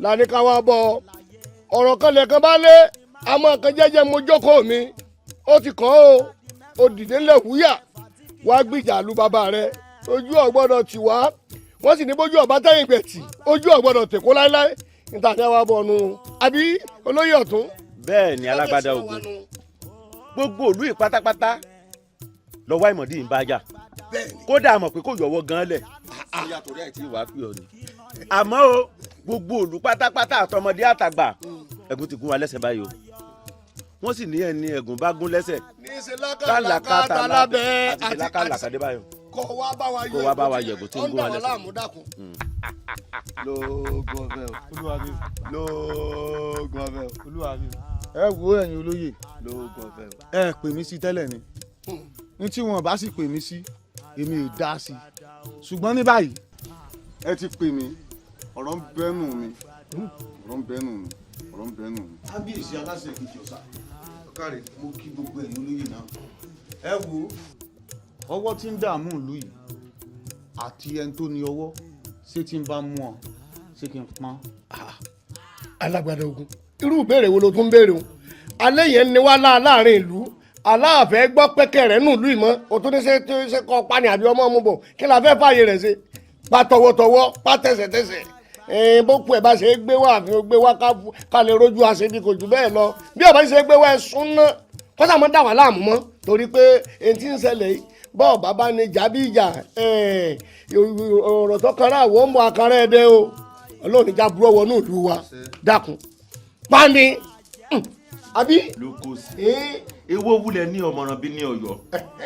lani ká wá bọ̀ ọ̀rọ̀ kan lẹ̀kan bá lé àmọ́ kan jẹ́jẹ́ mo jókòó mi ó ti kàn ó dìde ńlẹ̀ wúyà wá gbìjà lu bàbá rẹ ojú ọ̀gbọ́dọ̀ tì wá wọ́n sì ní bójú ọ̀bá tẹ̀yìn gbẹ̀tì ojú ọ̀gbọ́dọ̀ tèkó láéláé níta fẹ́ wá bọ̀ nù àbí olóyè ọ̀tún. bẹ́ẹ̀ ni alágbádá ogun gbogbo ìlú yìí pátápátá lọ́wọ́ àìmọ̀dí ń bá jà kódà mọ̀ pé kò yọ̀wọ́ gan-an lẹ̀ bóyá torí ẹ̀ tí wàá pè ọ́ ni àmọ́ o gbogbo ìlú pátápátá àtọmọdé àtàgbà ẹ̀gún ti gún wa lẹ́sẹ̀ báyìí o wọ́n sì ní ẹni ẹ̀gún bá gún lẹ́sẹ̀ kálákátà lábẹ́ àti lákàlàkàdé báyìí kó wá bá wa yẹ̀gún tí ń gún wa lẹ́sẹ̀. lóògùn ọbẹ̀ o lóògùn ọbẹ̀ o ẹ wo ẹ̀yin olóyè lóògùn ọbẹ̀ o ẹ pè mí sí tẹ́lẹ̀ ni ní tí wọn bá sì pè mí sí èmi ò dá sí ṣùgbọ́n ní báyìí ẹ ti pè mí ọ̀rọ̀ ń bẹ́nu mi ọ̀rọ̀ ń bẹ́nu mi ọ̀rọ̀ ń bẹ́nu mi. kábíyèsí aláṣẹ kejì ọ̀sà ọ̀kàrẹ̀ mo kí gbogbo ẹ̀yin olóyè náà ẹ wo ọwọ́ tí ń dààmú ìlú yìí àti ẹni tó ní ọwọ́ ṣé tí ń bá mú ọ ṣé kí n pọ́n. alágbádá ogun irú ìbéèrè wo ló tún béèrè o alẹ́ yẹn ni wá láàárín ìlú aláàfẹ́ gbọ́ pẹ́kẹ́ rẹ̀ nù ìlú ìmọ̀ o tún ní ṣe kọ́ pani àbí ọmọ ọmọ bọ̀ kí la fẹ́ fààyè rẹ̀ ṣe pa tọwọ́tọwọ́ pa tẹ̀sẹ̀tẹ̀sẹ̀ bó pu ẹ̀ bá ṣe é gbé wá àfi gbé wá ká lè rojú àṣebi kò jù bẹ́ẹ̀ lọ bí ọba ṣe é gbé wá ẹ̀ sún ná kọ́sà mọ́ dà wá láàmú mọ́ torí pé èyí tí ń ṣẹlẹ̀ yìí bọ́ọ̀ bàbá ni jàbí ìjà ọ̀rọ̀ tó kára àwọn ọmọ àkàrà ẹ̀dẹ́ o ọlọ́run ìjà burú wọnú ìlú wa dákun pani àbí. lóko sí ewo wulẹ̀ ní ọmọràn bí ní Ọ̀yọ́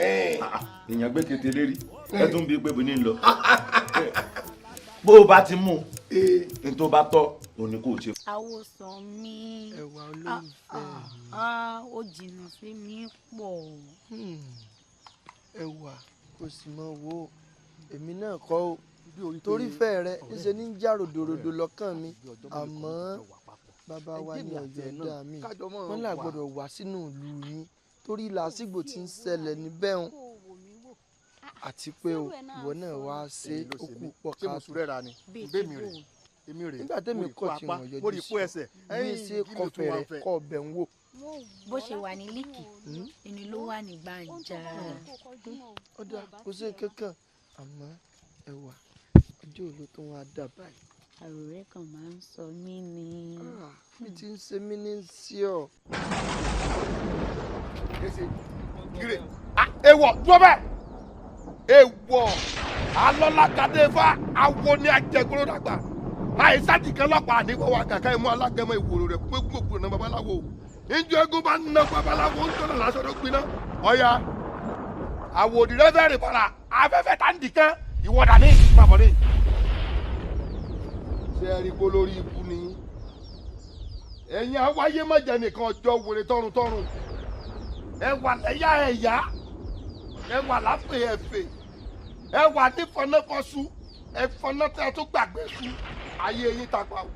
èèyàn gbé kété lérí ẹ tún bí pé bó ní lọ bó o bá ti mú n tó bá tọ́ òní kò ṣe. àwòsàn mi ẹwà olólùfẹ́ ó jìnnà sí mi pọ̀. ẹwà kò sì mọ wo èmi náà kọ́ o torí fẹ́ rẹ níṣẹ́ ní já ròdòròdò lọ́kàn mi àmọ́ bàbá wa ní Ọ̀yọ́ dá mi wọ́n là gbọ́dọ̀ wá sínú ìlú yín torí làásìgbò tí ń ṣẹlẹ̀ níbẹ̀ hàn àti pé o ìwọ náà wá ṣe okú pọ̀ káàtó nígbà tẹ́mi kọ̀ tí wọ́n yọjú sí bí ṣe kọfẹ́ rẹ̀ kọ́ ọbẹ̀ ń wò. bó ṣe wà ní líkì ẹni ló wà ní gbàǹjà. ó dà kó sí kankan àmọ́ ẹwà ọjọ́ òru tó wá dà báyìí. àròrẹ́ kan máa ń sọ mí ni. mi ti ń ṣe mí ní sí ọ. ewọ dúró bẹ́ẹ̀ ewọ alọ́lágadéfà awo ní ajẹgbóró dàgbà àìsàtì kan lọ́pàá àníwọ̀wọ̀ àgàkà ẹ̀mú alágẹmọ ìwòrò rẹ̀ gbogbo ọ̀nà babaláwo ìjọ egun bá ná babaláwo ń tọ́nà lásán ló gbiná ọ̀ya àwòdì rẹ̀ fẹ́ rìn bọ̀rà afẹ́fẹ́ tá ń dìkan ìwọ́dà ní ìpàbọ̀ ní. ṣé ẹ rí i kó lórí ikú ni ẹ̀yin awáyé mọ̀jẹ nìkan ọjọ́ wèrè tọrùntọrùn ẹ wà lẹ́yà ẹ̀yà ẹ wà láfẹ̀ ẹ̀fẹ̀ ẹ wà ní fọnáfọ́sù ẹ fọnáfẹ́ tó gbàgbé sùn ayé yín tapa o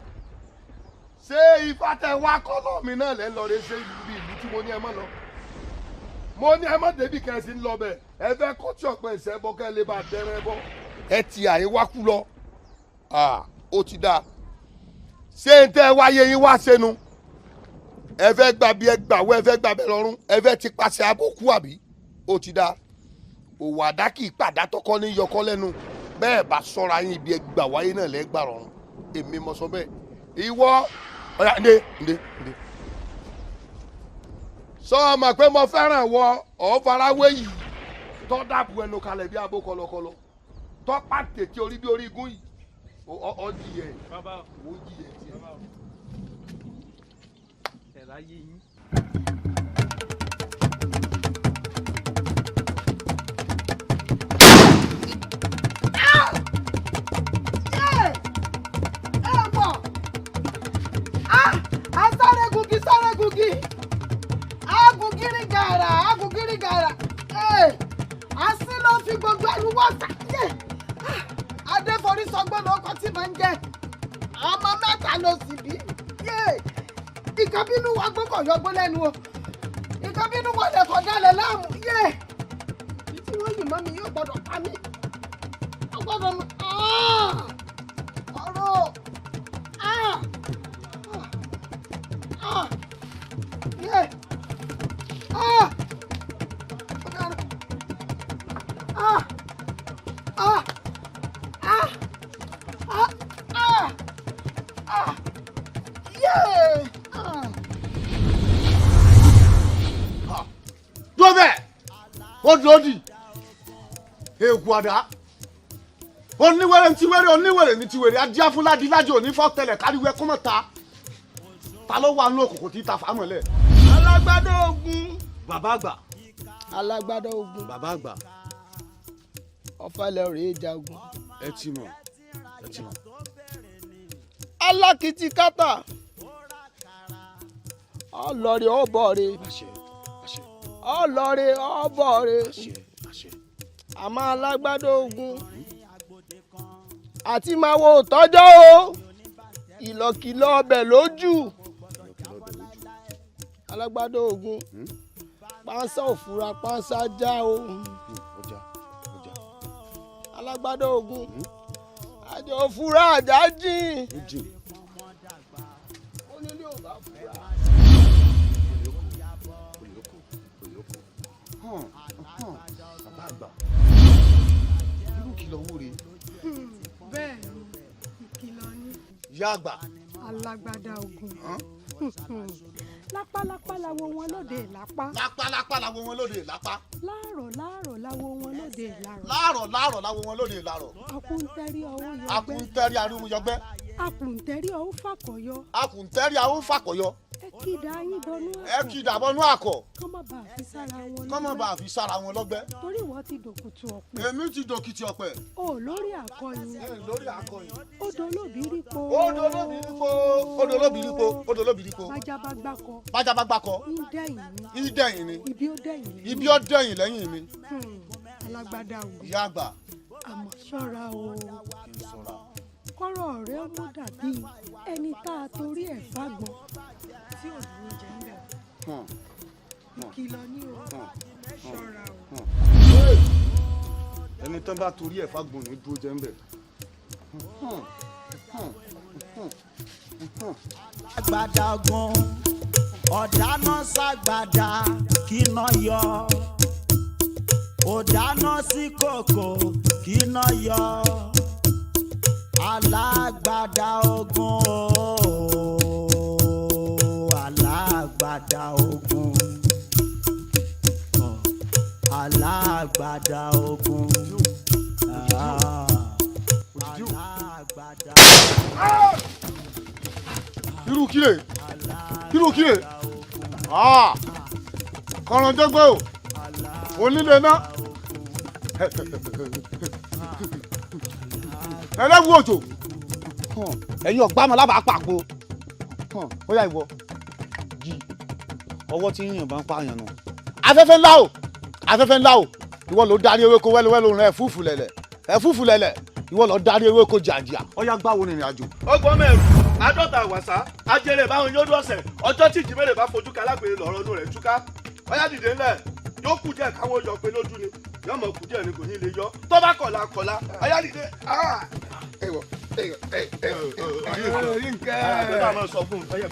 ṣé ifá tẹ wá kọ́lọ́ mi náà lẹ́ ń lọ rẹ ṣe ibi ìlú tí mo ní ẹ mọ́ lọ mo ní ẹ mọ́ débi kẹ́sì ń lọ bẹ̀ ẹ fẹ́ kọ́ tí ọ̀pẹ ìṣẹ́ bọ́ kẹ́ lè bá dẹ́rẹ́ bọ́ ẹ ti àyíwákú lọ ó ti dáa ṣé ń tẹ́ wáyé yín wá sẹ́nu ẹ fẹ́ gbà bí ẹ gbàwọ́ ẹ fẹ́ gbà bẹ́ẹ̀ lọ́rùn ẹ fẹ́ ti pàṣẹ abókú àbí ó ti dáa òwò àdákì ìpàdá tọkọ ní yọkọ lẹ́nu bẹ́ẹ̀ bá sọ́ra yín ibi ẹ gbà wáyé náà lẹ́ gbà rọrùn èmi mọ̀ sọ bẹ́ẹ̀ ìwọ ọ̀yà ǹdẹ sọ ma pé mo fẹ́ràn wọ ọ̀farawé yìí tọ́ dàbò ẹnu kalẹ̀ bí abó kọlọkọlọ tọ́ pàtẹ́kì orí bí orí igun yìí ọjì yẹ ó jì yẹ tiẹ̀. ẹ̀rọ ayé yín. agugi agugiri gara asi ló fi gbogbo ẹnu wọ sàkíyè adéforí sọgbọn lóko tí mo ń jẹ ọmọ mẹ́ta ló sì bí ìkan bínú wa gbọkọ yọgbó lẹ́nu o ìkan bínú wa lè kọjá lẹ láàmú tí wọn yìí mọ mi yóò gbọ́dọ̀ pa mí wọn gbọ́dọ̀ mú ọ̀rọ̀ Ododi Eguada oníwèrè ní tiwèrè oníwèrè ní tiwèrè ajá fún ládìlájò onífọ́ tẹlẹ̀ káríwẹ́ kọ́mọ̀ ta ló wà ní òkùnkùn tí ta fàmọ́lẹ̀. alágbádá ogun bàbá àgbà. alágbádá ogun bàbá àgbà. ọ̀fẹ́lẹ̀ rèé jagun. ẹ ti mọ̀. alákìtì kátà ọlọ́rẹ̀ ọ̀bọ̀rẹ̀ ọlọ́rẹ̀ ọ̀bọ̀rẹ̀ àmọ́ alágbádá ogun àti máa wo tọ́jọ́ o ìlọ̀kìlọ̀ ọbẹ̀ lójú alágbádá ogun pánsá òfúra pánsá já o alágbádá ogun àjọ òfúra àjà jìn onílé ò bá fúra. Bàbá àgbà irú kìlọ̀ wò rèé. bẹ́ẹ̀ ni ìkìlọ̀ ni. Ìyá àgbà. alágbádá ogun lápálápá làwo wọn lóde ìlápá. lápálápá làwo wọn lóde ìlápá. láàrọ̀ láàrọ̀ làwo wọn lóde ìlàrọ̀. láàrọ̀ láàrọ̀ làwo wọn lóde ìlàrọ̀. akúntẹ́rí ọwọ́ yọgbẹ́. akúntẹ́rí arúgbó yọgbẹ́. akúntẹ́rí ọwọ́ fàkọ̀yọ. akúntẹ́rí ọwọ́ fàkọ̀yọ. ẹ kìdá yín bọnú àkọ̀. ẹ kìdá bọnú àkọ̀. kọ́mọ bá fi sára wọn lọ́gbẹ́. kọ́mọ bá fi sára wọn lọ́gbẹ́. torí wọ́n ti dòkùtù ọ̀pẹ. èmi ti dòkìtì ọ̀pẹ. o lórí àkọyìn. lórí àkọyìn. odò olóbìrí po. odò olóbìrí po. odò olóbìrí po. odò olóbìrí po. bájábá gbákọ. bájábá gbákọ. ìdẹ́yìn ni. ìdẹ́yìn ni. ibi ó dẹ́yìn ni. ibi ó dẹ́yìn lẹ́yìn mi. alágbádá wò. ìyá àgbà. àmọ́ ṣọ́ra o. kì í ṣọ́ra. kọ́rọ̀ rẹ̀ mú dàbí ẹni tá a torí ẹ̀ fágbọ́n tí ò ní jẹ ń bẹ̀. ìkìlọ̀ ní o ṣọ́ra o. ẹni tán bá torí ẹ̀ fágbọ́n ní dúró jẹ́ ń bẹ̀. àgbàdà ọgbọ́n ọ̀dáná ṣàgbàdà kíná yọ ọ̀dáná sí kòkò kíná yọ alágbàdà ogun alágbàdà ogun alágbàdà ogun alágbàdà. irú kílè kọ̀rọ̀jọ́gbọ́ o onílé náà ẹlẹ́wù òjò ẹ̀yin ọ̀gbámọ̀ lábàá pàgbo ó yá ìwọ jí ọwọ́ tí yìnyín bá ń pààyàn nù. afẹ́fẹ́ ńlá o ìwọ ló darí ewéko wẹ́lẹ́wẹ́lẹ́ òun ẹ̀fúùfù lẹ̀lẹ̀ ìwọ ló darí ewéko jàǹdíà ó yá gbáwo nìrìn àjò. ọgbọ́n mẹ́rin àádọ́ta àwàsá ajẹ́rẹ́ báwọn yóò dọ̀sẹ̀ ọjọ́ tí ìjìmẹ́rẹ̀ bá fojú kalágbèrè lọ́rọ́ inú rẹ̀ túká ọyá dìde ńlẹ̀ yóò kù díẹ̀ káwọn yọ pé lójú ni yóò mọ̀ kù díẹ̀ ni kò ní lè yọ tó bá kọ̀la ọyá dìde. àgbẹ̀dá máa sọ fún un ọyá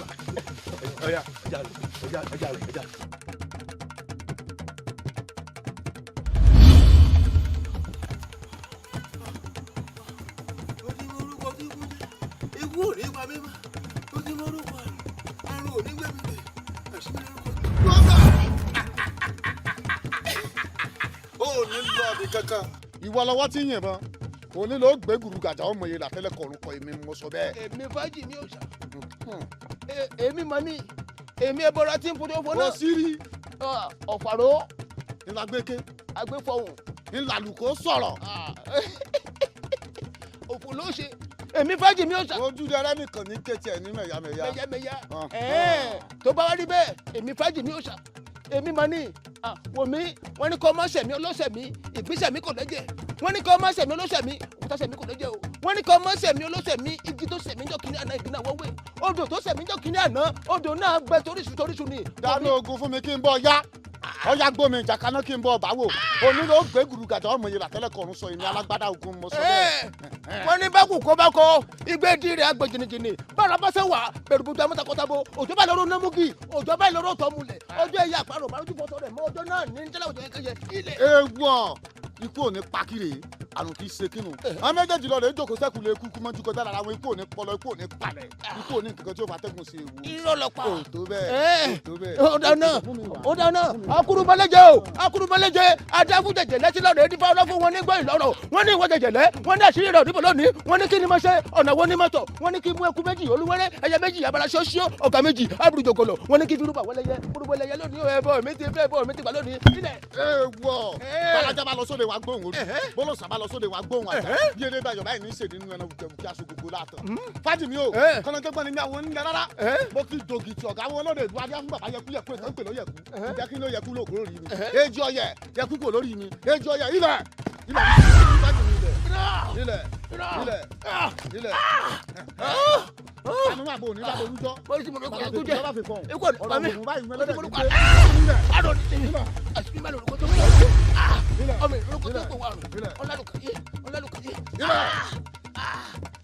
ẹja. ikú ò ní pa mí mọ́ ó ti mọ́rúkọ àrùn ò ní gbẹ̀mí dé àṣírí lórúkọ. ó ní lọ àbí kankan. ìwọ lọ́wọ́ tí ń yìnbọn òní ló gbé gùrù gàjà ọmọ yẹn làtẹ́lẹ̀ kọ̀ọ̀rùn kọ èmi mo sọ bẹ́ẹ̀. èmi fájì mi ò sà èmi mọ ní èmi ẹbọra tí ń fojú fọ náà. kò sí rí. ọ̀fàró. ńlá gbẹ́kẹ́. agbẹ́fọ̀hún. ńlá lùkọ́ sọ̀rọ̀. òfò ló ṣe èmi fájì mi ò sà. ojú dẹrẹ nìkan ní kété ẹ ní mẹyàmẹyà. tó bá wá rí bẹ́ẹ̀ èmi fájì mi ò sà èmi mọ ní wò mí wọ́n ní kó má ṣẹ̀mí ọlọ́ṣẹ̀mí ìgbésẹ̀mí kò lẹ́jẹ̀ wọ́n ní kó má ṣẹ̀mí ọlọ́ṣẹ̀mí òkúta ṣẹ̀mí kò lẹ́jẹ̀ o wọ́n ní kó má ṣẹ̀mí ọlọ́ṣẹ̀mí igi tó ṣẹ̀mí jọ kínní àná ìgbìnà wọ́wé odò tó ṣẹ̀mí jọ kínní àná odò náà gbẹ toríṣu ni. dáná ogun fún mi kí n bọ ya ọyá gbómi ìjàkaná kí n bọ báwò onílò gbé gùrù gàjà ọmọ yẹn làtẹ́lẹ̀ kọ̀ọ̀rùn sọ ìní alágbádá ogun mo sọ bẹ́ẹ̀. wọ́n ní bákù kó bá kọ igbe di rẹ̀ agbè jìnnìjìnnì bára bá ṣe wà bẹ̀rù bùtù amútakọ́tabo òjò bá lọ́rọ́ námúgì òjò bá lọ́rọ́ tọ́mulẹ̀ ọjọ́ ẹ̀yà àparò bá lójú bọ́tọ̀ rẹ̀ mọ́ ọjọ́ náà ní jẹ́lẹ̀ òjò kẹyẹ ilẹ̀. ewu ikú ò ní pakiri àrùn kì í ṣe kínú àwọn méjèèjì lọ rẹ jókòó sẹ́kù lè kúkú mọ́jú kọjá lára àwọn ikú ò ní pọlọ ikú ò ní palẹ̀ ikú ò ní nǹkan tí ó máa tẹ́gùn sí ewu. irọ́ lọ pa ó tó bẹ́ẹ̀. ó dáná akúrúbálẹ́jẹ́ adágúnjẹ̀jẹ̀ lẹ́sìn lọ́rọ̀ èdè fáwọn fún wọn nígbà ìlọ́rọ̀ wọ́n ní ìwọ́n jẹ̀jẹ̀lẹ́ wọ́n ní àṣírí rẹ̀ òdìbò lónìí wọ́n ní kí ni mo ṣe ọ̀nà wo ni mo tọ̀ wọ́n ní kí mú eku méjì olúwẹ́rẹ́ ẹyẹ méjì abala ṣoṣo ọ̀gá méjì abúrújòkòlò wọ́n ní kí fírúbà wọlẹ́yẹ fúrúbọlẹ́yẹ lónìí ẹ̀bọ̀ mi ti fẹ́ bọ̀ mi ti gbà lónìí nílẹ̀. balaja bá lọ sóde wa gbóhùn orí bólósà bá lọ sóde wa gbóhùn àjà bí eré bá yọ̀bá yìí ní ìṣèdí nínú ẹnu wùkẹ́wùkẹ́ aṣọ gbogbo láàtọ̀. fájìmí o kọ́nàjọ́gbọ́n ni mi àwọn onílẹ̀ rárá mo ti dògì tí ọ̀gá wọn lóde ìdúrà fún bàbá yẹkú yẹkú ètò ìpè ló yẹkú ìjẹ́ kí ló yẹkú lóògùn lórí mi èjì ọyẹ yẹkú kò lórí mi èjì ọyẹ ilẹ̀ ilẹ̀ àánú àbò ní lábò orújọ́ ìjọba fi fọ́n ọ̀rọ̀ ògùn báyìí mẹ́lẹ́dẹ̀ ní pé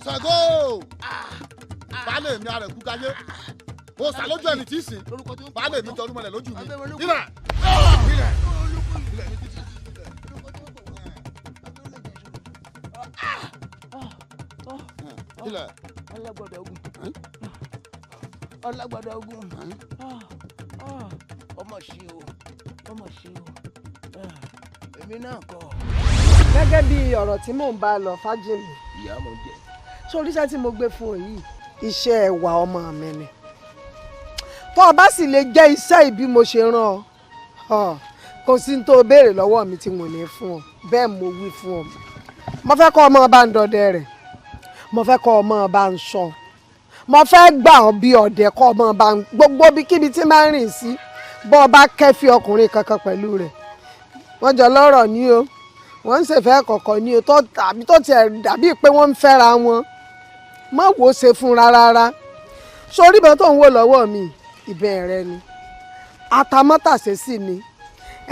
Ṣàngó baálé mi ara ẹ̀kú káyé o sà lójú ẹni tí ì sìn baálé mi jọrú mọ́lẹ̀ lójú mi ilẹ̀ ilẹ̀. alágbádá ogun ọmọ ṣe o èmi náà kọ́. gẹ́gẹ́ bí ọ̀rọ̀ tí mò ń bá lọ Fájìmí. ìyá mo jẹ. sórí iṣẹ́ tí mo gbé fún ọ yìí iṣẹ́ ẹwà ọmọ mi ni tó o bá sì lè jẹ́ iṣẹ́ ìbí mo ṣe rán ọ kò sí ní tó o béèrè lọ́wọ́ mi tí mo ní fún ọ bẹ́ẹ̀ mo wí fún ọ mo fẹ́ kọ́ ọmọ bá ń dọdẹ rẹ̀ mo fẹ́ kọ́ ọmọ bá ń sọ mo fẹ́ gbà ọ́ bí ọ̀dẹ̀ kọ́ ọmọ bá ń gbogbo bíkíbi tí máa ń rìn sí bọ́ ọ bá kẹ́fì ọkùnrin kankan pẹ̀lú rẹ̀ wọ́n jọ lọ́rọ̀ ní o wọ́n ń ṣèfẹ́ kọ̀ọ̀kan ní o tàbí tó tiẹ̀ dàbí pé wọ́n ń fẹ́ra wọn má wò ó ṣe fún rárá sórí ìbọn tó ń wò lọ́wọ́ mi ìbẹ́ rẹ ni atamọ́tàṣe sì ni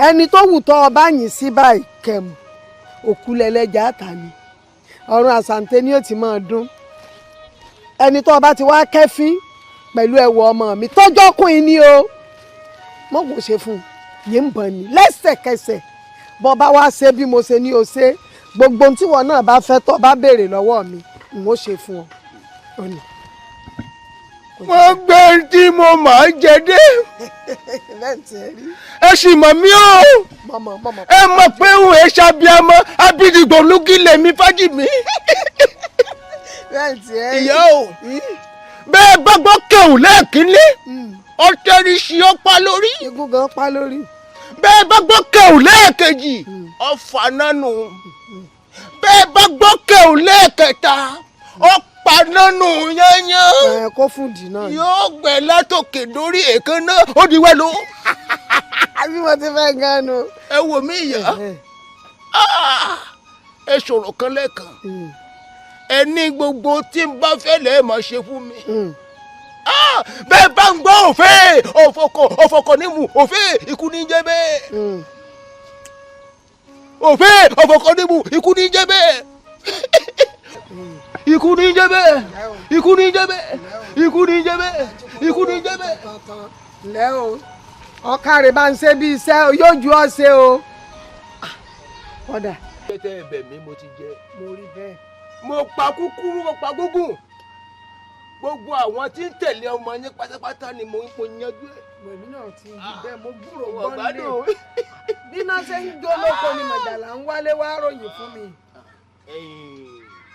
ẹni tó wù tọ́ ọba yìn sí báyìí kẹ̀mù òkú lẹ́lẹ́jà àtà ni ọ̀run àsàǹtẹ̀ ni ó ti máa dún ẹni tó ọba ti wá kẹ́fín pẹ̀lú ẹ̀wọ̀ ọmọ mi tọ́jọ́ kùn ní o má wò ó ṣe fún yìí ń bọ̀ ni lẹ́sẹ̀kẹsẹ̀ bọ́ bá wá ṣe bí mo ṣe ní o ṣe gbogbo ohun tí wọn náà bá fẹ́ tọ́ bá béèrè lọ́wọ́ mi n ó ṣe fún ọ. mo gbé tí mo máa jẹ dé ẹ sì mọ̀ mí o ẹ mọ̀ pé òun ẹ ṣàbíamọ abídìgbò lókì lèmi Fájìmí. ìyá o bẹ́ẹ̀ bá gbọ́ kẹ̀hùn lẹ́ẹ̀kínlé ọtẹ́rì sí ọ pa lórí. igun gan pa lórí. bẹ́ẹ̀ bá gbọ́ kẹ̀hùn lẹ́ẹ̀kejì ọfà nánu bẹ́ẹ̀ bá gbọ́ kẹ̀hùn lẹ́ẹ̀kẹta ọ̀pá nánú yányán. ẹ kó fún dì náà. yóò gbẹ látòkè dórí èékánná ó di wẹ́lú. bí mo ti fẹ́ gan nu. ẹ wò mí ìyá ẹ sọ̀rọ̀ kan lẹ́ẹ̀kan ẹ ní gbogbo tí n bá fẹ́ lẹ́ẹ̀ máa ṣe fún mi. bẹ́ẹ̀ bá ń gbọ́ òfé òfòkò nímú òfé ikú ní jẹ́ bẹ́ẹ̀. òfé òfòkò nímú ikú ní jẹ́ bẹ́ẹ̀. ikú ní jẹ́ bẹ́ẹ̀ ikú ní jẹ́ bẹ́ẹ̀ ikú ní jẹ́ bẹ́ẹ̀ ikú ní jẹ́ bẹ́ẹ̀. lẹ́ o ọkà rẹ̀ bá ń ṣe bí iṣẹ́ yóò ju ọ́ ṣe o. ọ̀dà. tẹ́tẹ́ ẹ̀bẹ̀ mi mo ti jẹ. mo rí bẹ́ẹ̀. mo pa kúkúrú mo pa gúngùn gbogbo àwọn tí ń tẹ̀lé ọmọ yín pátápátá ni mo yanjú ẹ̀. mẹ̀mí náà ti rí bẹ́ẹ̀ mo gbúrò gbọ́nlé bí náà ṣe ń jó lóko ni màjàlá ń wálé wá ròyìn fún mi.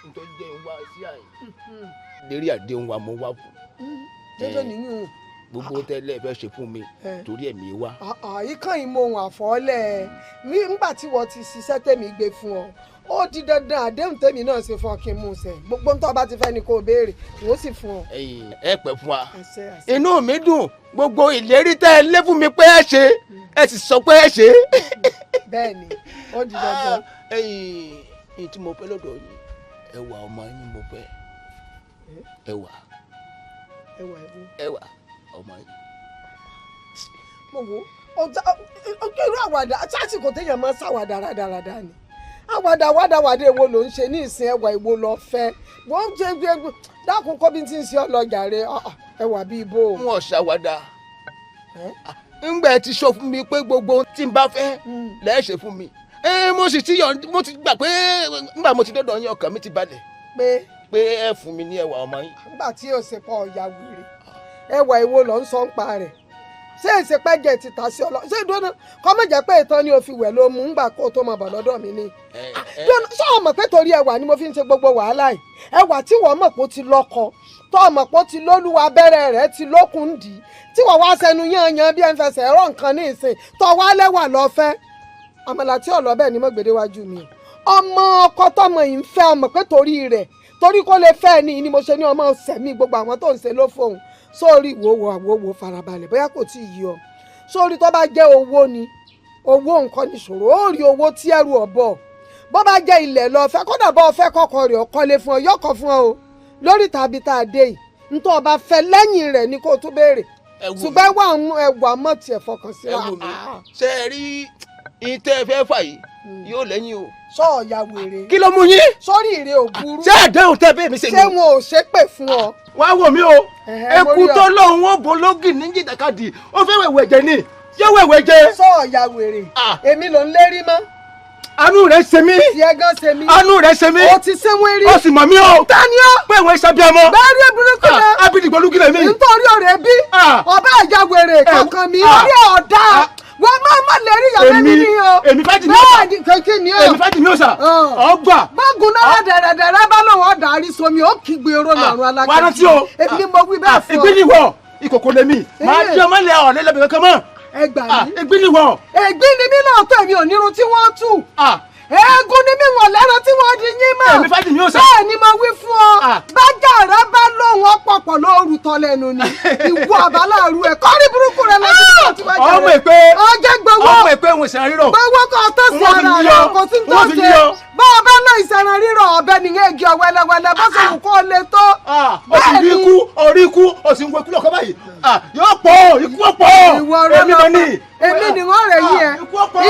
nítorí jẹ́ ń wá sí àyè lérí àdéhùn wa mo wá fún. jẹ́jọ́ nìyún. gbogbo tẹ́lẹ̀ fẹ́ ṣe fún mi torí ẹ̀mí wá. ìkànnì mo hùn àfọ́lẹ̀ nígbà tí wọ́n ti ṣiṣẹ́ tèmi gbé fún ọ ó di dandan àdéhùn tèmi náà ṣe fún ọ kí n mú un ṣẹ gbogbo ń tọ́ bá ti fẹ́ ni kò béèrè n ó sì fún ọ. ẹ pẹ́ fún wa inú mi dùn gbogbo ìlérí tẹ́ ẹ lé fún mi pé ẹ ṣe ẹ sì sọ pé ẹ ṣe. bẹ́ẹ̀ni ó di dandan. ẹ̀yin tí mo fẹ́ lọ́dọ̀ yìí ẹwà ọmọ yín mo fẹ́ ẹwà ọmọ yín. mo wo ọjọ́ irú àwàdà sásìkò téèyàn máa ń ṣàwàdà rádaràdà ni àwàdà wádàwàdà èwo ló ń ṣe ní ìsìn ẹwà èwo lọ fẹ́ wọ́n ń ṣe gbé dákun kó bí tí ń ṣe ọlọ́jà rẹ ẹwà bíi bó. wọn ṣàwàdà ńgbà ti sọ fún mi pé gbogbo tí n bá fẹ́ lẹ́ẹ̀ ṣe fún mi mo sì ti gbà pé ńgbà mo ti dọ́dọ̀ yín ọkàn mi ti balẹ̀ pé ẹ fún mi ní ẹwà ọmọ yín. nígbà tí o ṣe pọ̀ ọ̀yà wèrè ẹwà èwo ló ń sọ ń pa rẹ̀ ṣé èsì pẹ́jẹ ti ta sí ọlọ ṣé ìdúró kọ́ mọ̀ jẹ́ pé ìtàn ni o fi wẹ̀ ló mú ńgbà kó o tó máa bọ̀ lọ́dọ̀ mi ni. ṣé o mọ̀ pé torí ẹwà ni mo fi ń ṣe gbogbo wàhálà yìí ẹwà tí wọ́n mọ̀ pé ó ti lọ́kọ tó o mọ̀ pé ó ti lólúwa abẹ́rẹ́ rẹ̀ ti lókun dì í tí wọ́n wá sẹnu yányan bí ẹ ń fẹsẹ̀ ẹ̀rọ nǹkan ní ìsìn tó wá lẹ́wà lọ fẹ́ àmàlà tí ọ̀lọ́ bẹ́ẹ̀ ni mo gbèdé wájú mi ọmọ ọkọ tọmọ yìí ń fẹ́ ọmọ pé torí rẹ̀ torí kó lè fẹ́ ni mo ṣe ní ọmọ sẹ̀mí gbogbo àwọn tó ń ṣe ló fóun sórí wo farabalẹ̀ bóyá kò tí ì yí ọ sórí tó bá jẹ́ owó ni owó nǹkan nìṣòro ó rí owó tí ẹrù ọ̀bọ̀ bó bá jẹ́ ilẹ̀ lọ fẹ́ kódà bó fẹ́ kọ́kọ́ rẹ̀ ọkọ́lé fún ọ yọkọ̀ fún ọ o lórí tàbí tá a dé yìí nítorí ọba fẹ́ lẹ́yìn rẹ̀ ni kó tún béèrè ṣùgbọ́n ẹwà mọ̀ tiẹ̀ fọkàn sí wa. ṣe é rí ìtẹ́ fẹ́ fà yìí yóò lẹ́yìn o. sọ ọ̀ya wèrè. kí ló mú yín. sórí ìrè ò burú. ṣé àdéhùn tẹ́ bẹ́ẹ̀ mi ṣe ni. ṣé wọn ò ṣépè fún ọ. wá wò mí o eku tó lóun ó bológì ní jìdàkadì ó fẹ́ wẹ̀wẹ̀ jẹ ni yóò wẹ̀wẹ̀ jẹ. sọ ọ̀ya wèrè èmi ló ń lérí mọ́ àánú rẹ̀ ṣe mí. tiẹ̀ gan ṣe mí. àánú rẹ̀ ṣe mí. o ti ṣe wọ́n rí. o sì mọ̀ mí o. tani o. pé ìwọ̀n iṣẹ́ bí ọmọ. bẹ́ẹ̀ ni burúkú náà. abidi gbólúgílẹ̀ mi. nítorí ọ̀rẹ́ bí. ọba àjà wèrè kankan mi. orí ọ̀dà. wọ́n má lè rí ìyàwó mi ní o. èmi fẹ́ di ní ọ̀sà. kékeré ni o. èmi fẹ́ di ní ọ̀sà. ọgbà. gbọ́ngùn náà dẹ̀rẹ̀dẹ̀rẹ̀ bá lọ́wọ́ darí somi ó kígbe oró lọ́rùn alákẹ́. wàá rántí o. èmi ni mo wí bẹ́ẹ̀ fún ọ. ìgbìlìwọ̀ ìkòkò lèmi. máa di ọmọ ilẹ̀ ọ̀ lẹ́lẹ́bẹ̀ kankan mọ́. ẹgbà mi. ìgbìlìwọ̀. ègbì ni mí lóòótọ́ èmi ò nírun tí wọ́n tú. eégún ni mí wọ̀n lẹ́ran tí wọ́n di yín mọ́. èmi fẹ́ di ní ọ̀sà. bẹ́ẹ̀ ni mo wí fún ọ. bájà rẹ bá lóhùn ọ̀pọ̀pọ̀ lóru tọ́ lẹ́nu ni. ìwọ àbáláàrú ẹ̀ kọ́rí burúkú rẹ lọ sí ìgbà tí wọ́n jẹ́ rẹ. ọmọ èpè ọjẹ́ gbowó. ọmọ èpè ń sàn rírọ̀. gbowó kò tó sí ara rẹ kò sí tó ṣe. bá a bá ná ìsẹ̀ràn rírọ̀ ọ̀bẹ nìyẹn igi ọ̀wẹ́lẹ́wẹ́lẹ́ bó ṣe wù kó le tó. bẹ́ẹ̀ ni orí ikú o sì ń wo ikú lọ́kọ́ báyìí. yóò pọ̀ ikú ọ̀pọ̀ èmi mọ̀ ní. èmi ni wọ́n rẹ̀ yí ẹ.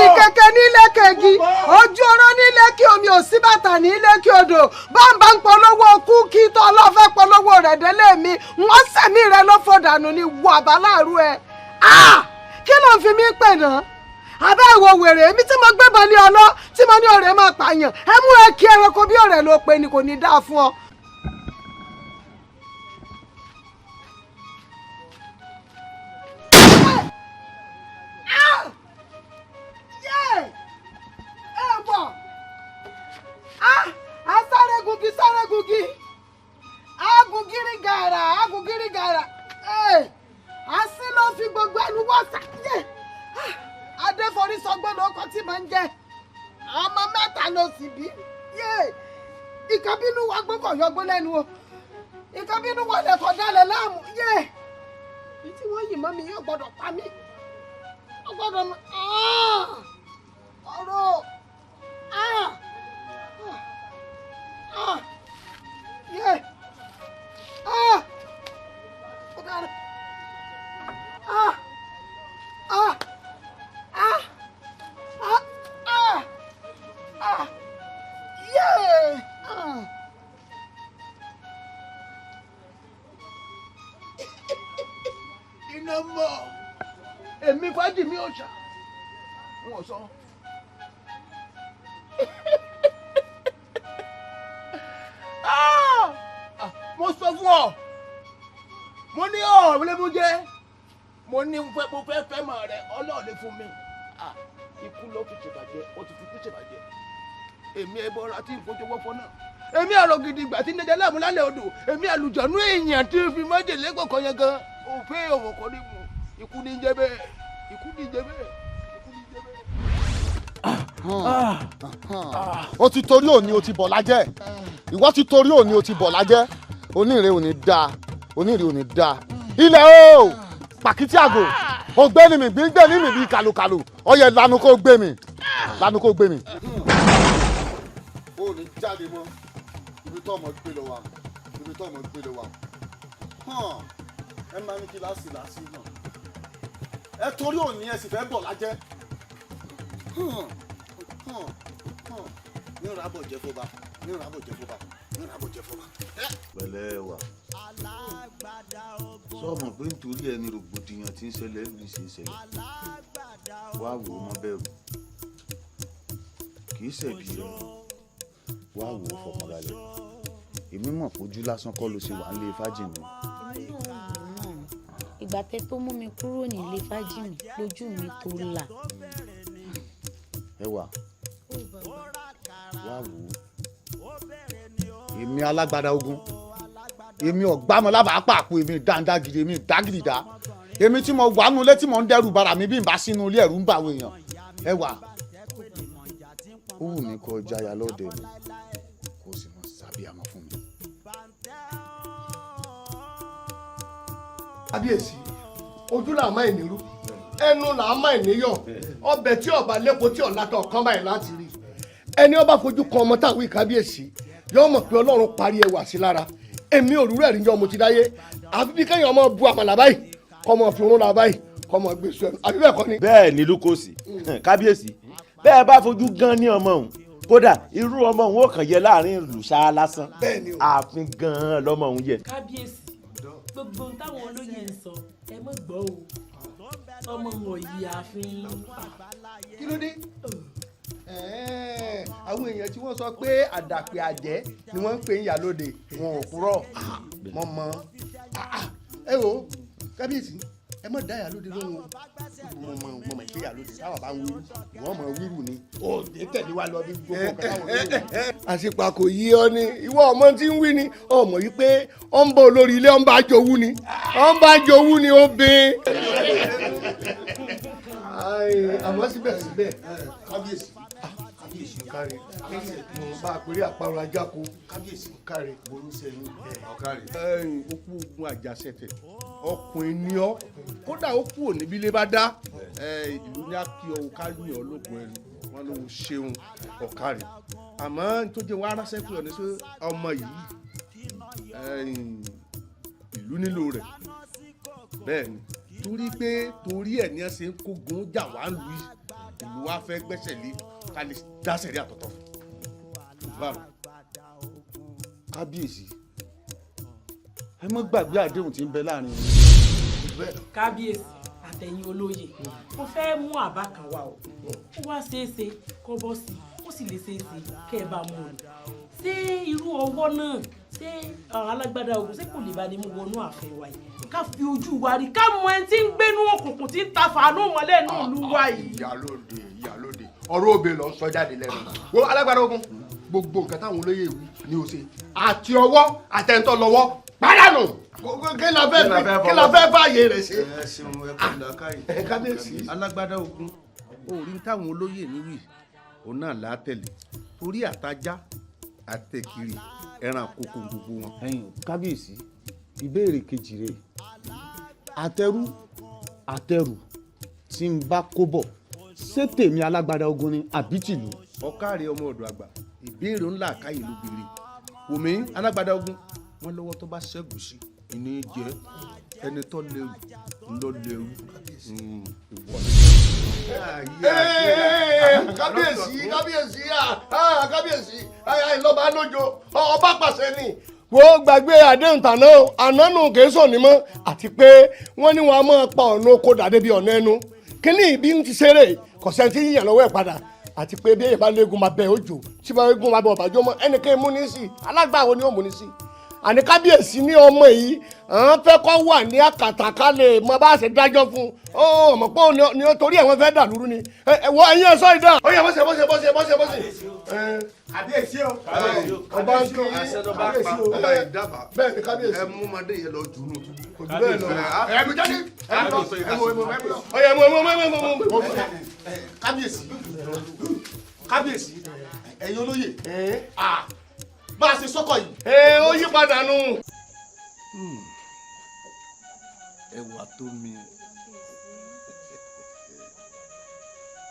ìkẹ̀kẹ́ nílé kegi ojú ọ̀rọ̀ nílé kí omi ò sí bàtà nílé kí odò bámbá ń polówó kú kí tó ọlọ́fẹ́ polówó rẹ̀ délé mi wọ́n sẹ̀mí rẹ̀ ló fòdànù ní wọ àbáláàrú ẹ̀. kí ló ń fi mí pè náà abẹ́ ìwọ wèrè èmi tí mo gbébọn lé ọlọ́ tí mo ní ọ̀rẹ́ máa pààyàn ẹ mú ẹ kí ẹranko bí ọ̀rẹ́ ló pe ni kò ní dáa fún ọ. Asárégungi agungiri gàrà así ló fi gbogbo ẹnu wọ́ sàkíyè adéforí sọgbọ́n lóko tí mo ń jẹ ọmọ mẹ́ta ló sì bí ìkàbínú wa gbọ́kọ̀ yọgbó lẹ́nu o ìkàbínú wa lè kọ́ dalẹ̀ láàmú bí tí wọ́n yìí mọ́ mi yóò gbọ́dọ̀ pa mí ó gbọ́dọ̀ mọ́ ọ̀rọ̀ iná mọ́ èmi fàájì mi ò ṣá wọn sọ. mo sọ fún ọ mo ní ọ lébú jẹ mo ní mo fẹ́ mọ̀ rẹ ọlọ́ọ̀lẹ́ fún mi ikú ló fi ṣèbàjẹ́ ó ti fi kú ṣèbàjẹ́ èmi ẹ bọ́ra tí ìfojú wọ́pọ̀ náà èmi àrò gidi ìgbà tí ń dẹjẹ láàmú lálẹ́ odò èmi àlùjọ̀nú èèyàn tí fi májèlé kọ̀ọ̀kan yẹn gan òfin òwò kan ní mu ikú ní jẹ́ bẹ́ẹ̀ ikú ní jẹ́ bẹ́ẹ̀ ikú ní jẹ́ bẹ́ẹ̀. ó ti torí òní o ti bọ̀ lájẹ́ ìwọ ti torí òní o ti bọ̀ lájẹ́ onírè òní dáa onírè òní dáa ilẹ̀ o pàkìtì àgò ògbẹ́ni mi gbígbẹ́ ní mi bíi kàlùkàlù ọyẹ lanu kó gbé mi lanu kó gbé mi. ó ní jáde mọ́ ibi tó ọmọ gbé lọ wà ibi tó ọmọ gbé lọ wà ẹ máa ní kí láti náà ẹ torí òní ẹ sì fẹ́ bọ̀ lájẹ́ ní ìràbọ̀ jẹ́ fọba ní ìràbọ̀ jẹ́ fọba ní ìràbọ̀ jẹ́ fọba. pẹ̀lẹ́ wà sọmọ pé nítorí ẹni rògbòdìyàn tí ń ṣẹlẹ̀ ń ṣe ṣẹlẹ̀ wá wò ó mọ bẹ̀rù kì í ṣẹ̀bi rẹ̀ wá wò ó fọkànbalẹ̀ èmi mọ̀ fojú lásán kọ́ ló ṣe wà nílé fájìmí. ìgbà tẹ tó mú mi kúrò nílé fájìmí lójú mi tó là. ẹ wà wá wò ó èmi alágbádá ogun èmi ọ̀gbámọ lábàá pàpọ̀ èmi dáńdágìrì èmi dágìrìdá èmi tí mo wà nulẹ̀ tí mo ń dẹ́rù bara mi bí n bá sínú ilé ẹ̀rù ń bà àwọn èèyàn ẹ wà ó wù mí kó jáya lọ́dẹ mi kó sì mọ sábíàmọ́ fún mi. kábíyèsí ojú là máa ìnirú ẹnu là máa ìníyàn ọbẹ̀ tí ọba lẹ́kọ̀ọ́ tí ọ̀la tó kán báyìí láti rí ẹni ọba fojú kan ọmọ táwọn ìkábíyèsí yóò mọ̀ pé ọlọ́run parí ẹwà sí lára èmi òrùrù ẹ̀rí jọ mo ti dáyé àfi bí kéèyàn ọmọ bu àmàlà báyìí kọ́ ọmọ fi rún la báyìí kọ́ ọmọ gbé sọ ẹnu àbí bẹ́ẹ̀ kọ́ ni. bẹ́ẹ̀ ni lukosi kábíyèsí bẹ́ẹ̀ bá fojú gan ní ọmọ òun kódà irú ọmọ òun ó kàn yẹ láàrin ìlú ṣáá lásán ààfin gan-an lọmọ òun yẹ. kábíyèsí gbogbo táwọn olóyè ń sọ ẹ mọ̀ gbọ́ o ọmọ wọn yìí ààfin. kí ló dé àwọn èèyàn tí wọ́n sọ pé àdàpè àjẹ́ ni wọ́n ń pè ń yàlóde wọn ò kúrọ̀ mọ́ mọ́ ẹ wo kábíyèsí ẹ mọ̀ dá yàlóde lóhùn mo mọ̀ ìpè yàlóde táwọn bá ń wíru ìwọ́n mọ̀ wíru ni ó dé tẹ̀lé wa lọ bí gbogbo ọ̀gá táwọn wíru. àṣìpà kò yí ọ ni ìwọ ọmọ tí ń wí ni ọmọ yìí pé ọ ń bọ olórí ilé ọ ń bá jowú ni ó bẹ́ẹ̀. àmọ́ síbẹ̀síbẹ̀ kábíyèsí kárí bá a pèrè àparò ajá ko kábíyèsí kárí bolúṣẹ́ni ọ̀kárí. ó kú ogun àjàṣẹ̀tẹ̀ ọkùnrin ni ọ́ kódà ó kú òní bí ilé bá dá ìlú ní akí ọ̀hún ká ní ọlọ́gbọ̀n ẹnu wọn ló ń ṣeun ọ̀kárí àmọ́ tó jẹ́ wàá ránṣẹ́ pé ọ̀nà sí ọmọ yìí ìlú nílò rẹ̀ bẹ́ẹ̀ ni torí ẹ̀ ní ẹ ṣe ń kógun jà wá lù yìí ìlú wa fẹ́ gbẹ́sẹ̀ lé ká lè dá sẹ̀rí àtọ̀tọ̀ báwo. kábíyèsí ẹ mọ́ gbàgbé àdéhùn tí ń bẹ láàrin wọn. kábíyèsí àtẹ̀yìn olóyè mo fẹ́ mú àbá kan wá o ó wá ṣeéṣe kó bọ́ sí ó sì lè ṣeéṣe kẹ́ ẹ bá mú un ṣé irú ọwọ́ náà ṣé alágbádá ogun ṣé kò lè bá ní mú wọnú ààfin wa yìí ká fi ojú wa rí ká mọ ẹni tí ń gbénú òkùnkùn tí ń ta fàánù mọ́lẹ̀ ní ìlú wa yìí. ìyálóde ọ̀rọ̀ òbí lọ sọ jáde lẹ́nu wo alágbádá ogun gbogbo nǹkan táwọn olóyè wí ni ó ṣe àti ọwọ́ àtẹ̀ntọ́ lọ́wọ́ pàdánù kí la fẹ́ fààyè rẹ̀ ṣe. ẹ ṣeun ẹ kọ́ làákàyè kábíyèsí alágbádá ogun orí táwọn olóyè níwì òun náà là á tẹ̀lé torí àtajá àtẹ̀kiri ẹran àkókò gbogbo wọn. kábíyèsí ìbéèrè kejì rèé àtẹrù tí ń bá kó bọ̀ ṣé tèmi alágbádá ogun ni àbí tìlú. ọ̀kárí ọmọ ọ̀dọ̀ àgbà ìbéèrè ńlá àkáyè ló béèrè wòmí alágbádá ogun wọn lọ́wọ́ tó bá ṣẹ́gun sí ìní jẹ́ ẹni tó lẹ́rù ńlọ lẹ́rù ìwọ. kábíyèsí ìlọba lójó ọba pàṣẹ ni wo gbàgbé àdéhùn tàná ànánú kèésò ní mọ́ àti pé wọ́n ní wọn a máa pa ọ̀nà oko dàdé bíi ọ̀nà ẹnu kíní ìbí ń ti ṣeré kọ̀sẹ̀ tí yíyàn lọ́wọ́ ẹ̀ padà àti pé bí èyí bá léegun máa bẹ òjò tí bá léegun máa bẹ ọ̀bàjọ́ mọ́ ẹnìkan mú ní sí alágbàwo ni ó mú ní sí àní kábíyèsí ní ọmọ yìí àwọn fẹ́ kọ́ wà ní àkàtàkà lè mọ bá ṣe dájọ́ fún ó mọ̀ pé ní torí ẹ̀wọ̀n fẹ́ dàlúrú ni ẹ̀wọ̀ ẹ̀yin ẹ̀sọ́ ìdá. ó yẹ bọ́sẹ̀. kábíyèsí o ọba ń kí kábíyèsí o bẹ́ẹ̀ ni kábíyèsí. ẹ mú ọmọdé yẹn lọ jù ú nù. kò jù bẹ́ẹ̀ lọ. ẹ mú jáde. kábíyèsí ẹ̀yin olóyè bá a ṣe sọ́kọ̀ yìí. ó yí padà nù. ẹwà tó mi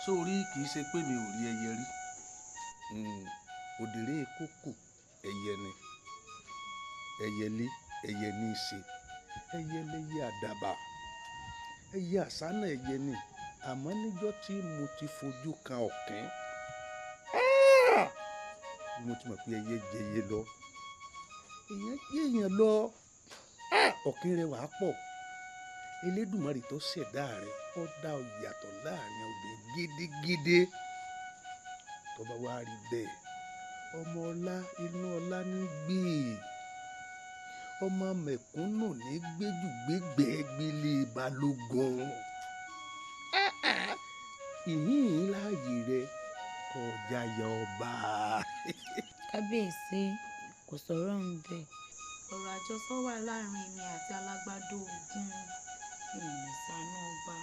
sórí kì í ṣe pé mi ò rí ẹyẹ rí òdèrè kókò ẹyẹ ni ẹyẹlé ẹyẹ ní í ṣe ẹyẹlẹyẹ àdàbà ẹyẹ àsánà ẹyẹ ni àmọ́ níjọ́ tí mo ti fojú kan ọ̀kín mo ti mọ̀ pé ẹyẹ jẹyẹ lọ èèyàn jẹyàn lọ ọ̀kín rẹ̀ wàá pọ̀ Elédùmarè tó ṣẹ̀dá rẹ̀ ó dá ọ yàtọ̀ láàrin obìnrin gédégédé tó bá wá rí bẹ́ẹ̀ ọmọ ọlá inú ọlá ní gbé ọmọ mẹ̀kúnnù ní gbéjùgbégbèégbélé balógun ìhín láàyè rẹ̀ kọjá ya ọba. kábíyèsí kò sọ̀rọ̀ ń bẹ̀. ọ̀rọ̀ àjọsọ wà láàrin èmi àti alágbádó ogun ìrìnsánú ọba.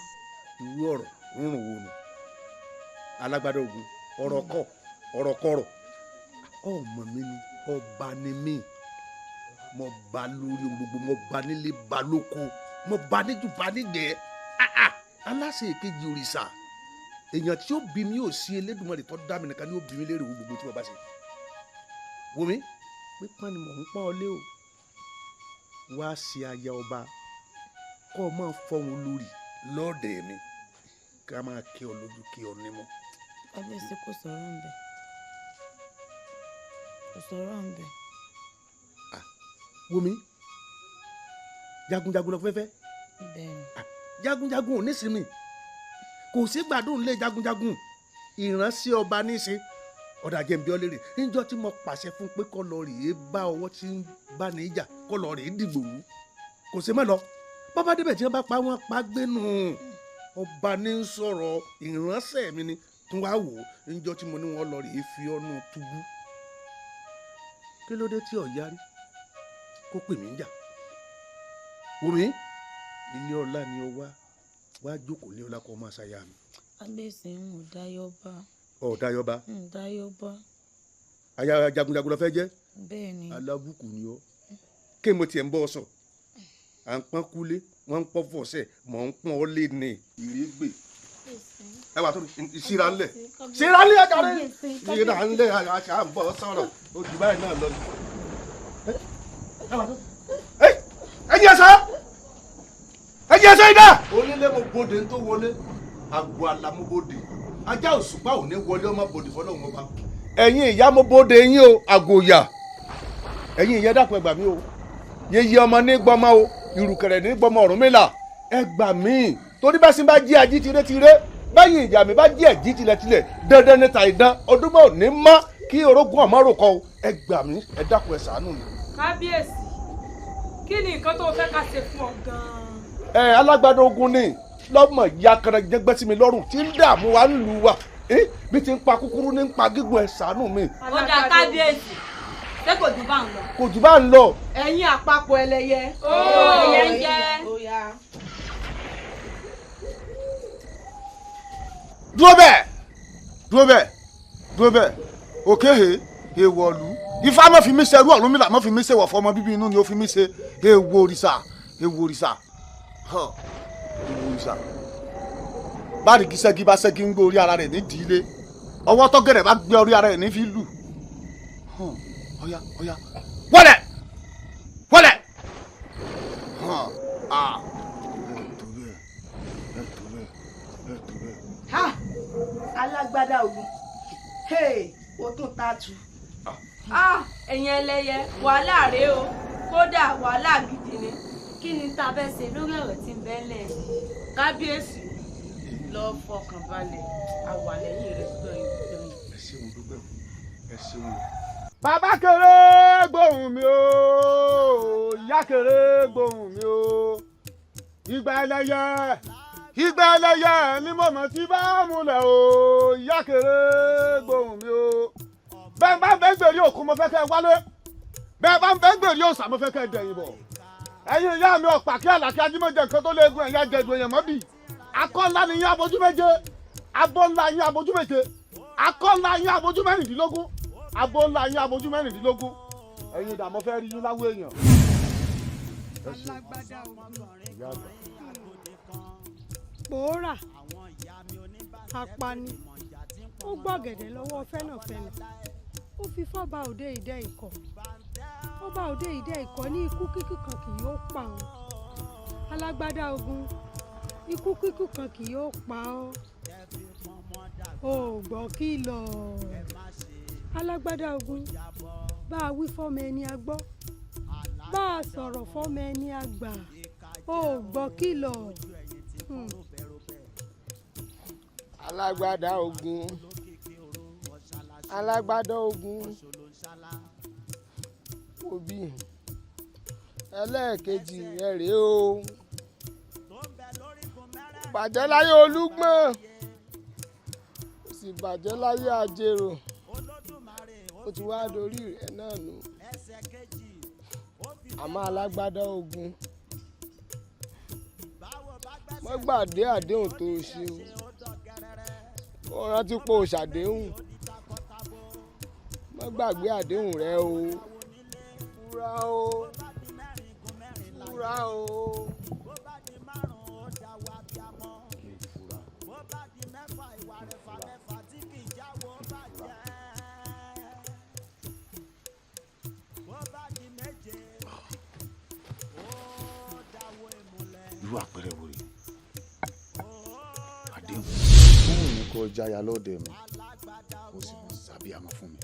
irú ọ̀rọ̀ rúnrún wo nù alágbádá ogun ọ̀rọ̀ kọ̀rọ̀ ọmọ mi ni ọba ni mí mo bá lórí gbogbo mo bá nílé bá lóko mo bá níjù bá nígbẹ́ aláṣẹ èkejì òrìṣà èèyàn tí ó bí mi ò sí Elédùmarè tó dá mi nìkan ni ó bí mi léèrè wo gbogbo tí mo bá ṣe wò mí pé pọ́n ni mò ń pọ́n ọ lé o wá sí aya ọba kọ́ ọ máa fọ́hun lórí lọ́ọ̀dẹ̀ mi ká máa kí ọ lójú kí ọ nímọ̀. kábíyèsí kò sọ̀rọ̀ ń bẹ̀ kò sọ̀rọ̀ ń bẹ̀. wò mí jagunjagun lọ fẹ́fẹ́ bẹ́ẹ̀ni jagunjagun ò ní sinmi kò sí gbádùn lé jagunjagun ìránṣẹ́ ọba ní í ṣe ọ̀dà jẹ̀ǹbí ọlẹ́rẹ̀ níjọ́ tí mo pàṣẹ fún pé kó lọ rèé bá ọwọ́ tí ń bá ní ìjà kó lọ rèé dìgbò wú kò sí mọ́ lọ bàbá débẹ̀ tí wọ́n bá pa wọ́n pa gbénu ọba ní ń sọ̀rọ̀ ìránṣẹ́ mi ni tún wá wò ó níjọ́ tí mo ní wọ́n lọ rèé fi ọ́nù túbú kí ló dé tí ọ̀yá rí kó pè mí jà wòmí ilé ọlá ni ó wá jókòó ní ọlá kó máa ṣàyà mi. kábíyèsí ń mú dáyọ́bá. dáyọ́bá. dáyọ́bá. aya jagunjagun lọ fẹ́ jẹ́. bẹ́ẹ̀ ni. alábùkù ni ọ kí mo tiẹ̀ ń bọ́ ọ sọ à ń pọ́n kúlé wọ́n ń pọ́n fọ̀ọ́sẹ̀ mọ̀ ń pọ́n ọ lé ní ìrégbè. ẹ wà tó ìṣíra ńlẹ̀ ṣíra ńlẹ̀ àjàre ìṣíra ńlẹ̀ àṣà ń bọ̀ sọ̀rọ̀ ojú báyìí náà lọ. ẹ wà tó ẹ̀yin ẹ̀sọ́ ìdá. onílé mo bòde tó wọlé àgbo àlàmúbòde ajá òṣùpá ò ní wọlé ọmọ bòde fọlọ́run ọba. ẹ̀yin ìyá mo bòde yín o àgòyà ẹ̀yin ìyá dàpọ̀ ẹgbà mi o yeye ọmọ ní gbọmọ o ìrùkẹ̀rẹ̀ ní gbọmọ Ọ̀rúnmìlà ẹgbà mi torí bá sin bá jí ají tiré báyìí ìyá mi bá jí ẹ̀jí tilẹ̀tilẹ̀ dandan níta ìdán ọdún bá ò ní mọ́ kí orógún ọmọ rò kọ ẹgbà mi ẹ dàpọ̀ ẹ ṣàánú mi. kábíyèsí kí ni nǹkan tó fẹ́ ká ṣe fún ọ gan-an. Alágbádá Ogun ni lọ́mọ ya kẹrẹjẹgbẹ́ sí mi lọ́rùn tí ń dààmú wa nílùú wa bí ti ń pa kúkúrú ní ń pa gígùn ẹ̀ ṣàánú mi. ó dá kábíyèsí ṣé kò jù bá ń lọ. kò jù bá ń lọ. ẹ̀yin àpapọ̀ ẹlẹ́yẹ. ẹyẹ ń jẹ́. dúró bẹ́ẹ̀ òkèhè èèwọ̀lú ifá má fi mí ṣe ẹrú Ọ̀rúnmìlà má fi mí ṣe wọ̀fọ̀ ọmọ bíbí inú ni ó fi mí ṣe èèwọ̀ òrìṣà báàrí kí sẹ́gi bá sẹ́gi ń gbé orí ara rẹ̀ ní ìdílé ọwọ́ tọ́gẹ̀rẹ̀ bá gbé orí ara rẹ̀ ní fi lù ọ̀yá wọlé Alágbádá Ogun o tún tatu. ẹ̀yin ẹlẹ́yẹ wàhálà rèé o kódà wàhálà gidi ni kí ni tá a fẹ́ ṣe lórí ọ̀rọ̀ tí ń bẹ lẹ̀ yìí. kábíyèsí lọ fọkàn balẹ̀ àwa lẹ́yìn rẹ̀ gbẹ̀yìn. ẹ ṣeun dúpẹ́ ẹ ṣeun. bàbá kéré gbóhùn mi o ìyá kéré gbóhùn mi o ìgbà ẹlẹ́yẹ ni mo mọ̀ tí bá múlẹ̀ o ìyá kéré gbóhùn mi o bẹ́ẹ̀ bá ń bẹ́ gbèrè òkú mo fẹ́ kẹ́ wálé bẹ́ẹ̀ bá ń bẹ́ gbèrè òsà mo fẹ́ kẹ́ dẹ̀yìn bọ̀ ẹ̀yin ìyá mi ọ̀pá kí àlàkí ajímọ̀jẹ nǹkan tó léegun ẹ̀yà jẹ̀dùn èèyàn mọ́bì akọ́ńlá ni yín abojú méje abọ́ńlá yín abojú méje akọ́ńlá yín abojú mẹ́rìndínlógún abọ́ńlá yín abojú mẹ́rìndínlógún ẹ̀yin ìdààmú fẹ́ rí yín láwọ èèyàn. Alágbádá Ogun pòórà apani ó gbọ́gẹ̀dẹ̀ lọ́wọ́ fẹ́nàfẹ́nà ó fi fọ́ba òde ìdẹ́ ikọ̀ ọba òde ìdẹ́ ikọ̀ ní ikú kíkú kan kì yóò pa òun. Alágbádá Ogun ikú kíkú kan kì yóò pa ọ́ ò gbọ́ kìlọ̀. Alágbádá Ogun bá a wí fọ́mọ ẹni a gbọ́ bá a sọ̀rọ̀ fọ́mọ ẹni a gbà ò gbọ́ kìlọ̀. Alágbádá Ogun Alágbádá Ogun òbí ẹlẹ́ẹ̀kejì rẹ̀ rèé o bàjẹ́ láyé Olúgbọ́n ó sì bàjẹ́ láyé Àjèrò ó ti wá dorí rẹ̀ náà nù àmọ́ Alágbádá Ogun má gbàgbé àdéhùn tó o ṣe o ó rántí pé o ṣàdéhùn má gbàgbé àdéhùn rẹ o fúra o fúra o. irú àpẹẹrẹ wo rèé àdéhùn fún mi kó jáya lọ́dẹ mi kó sì mọ sábíàmọ́ fún mi.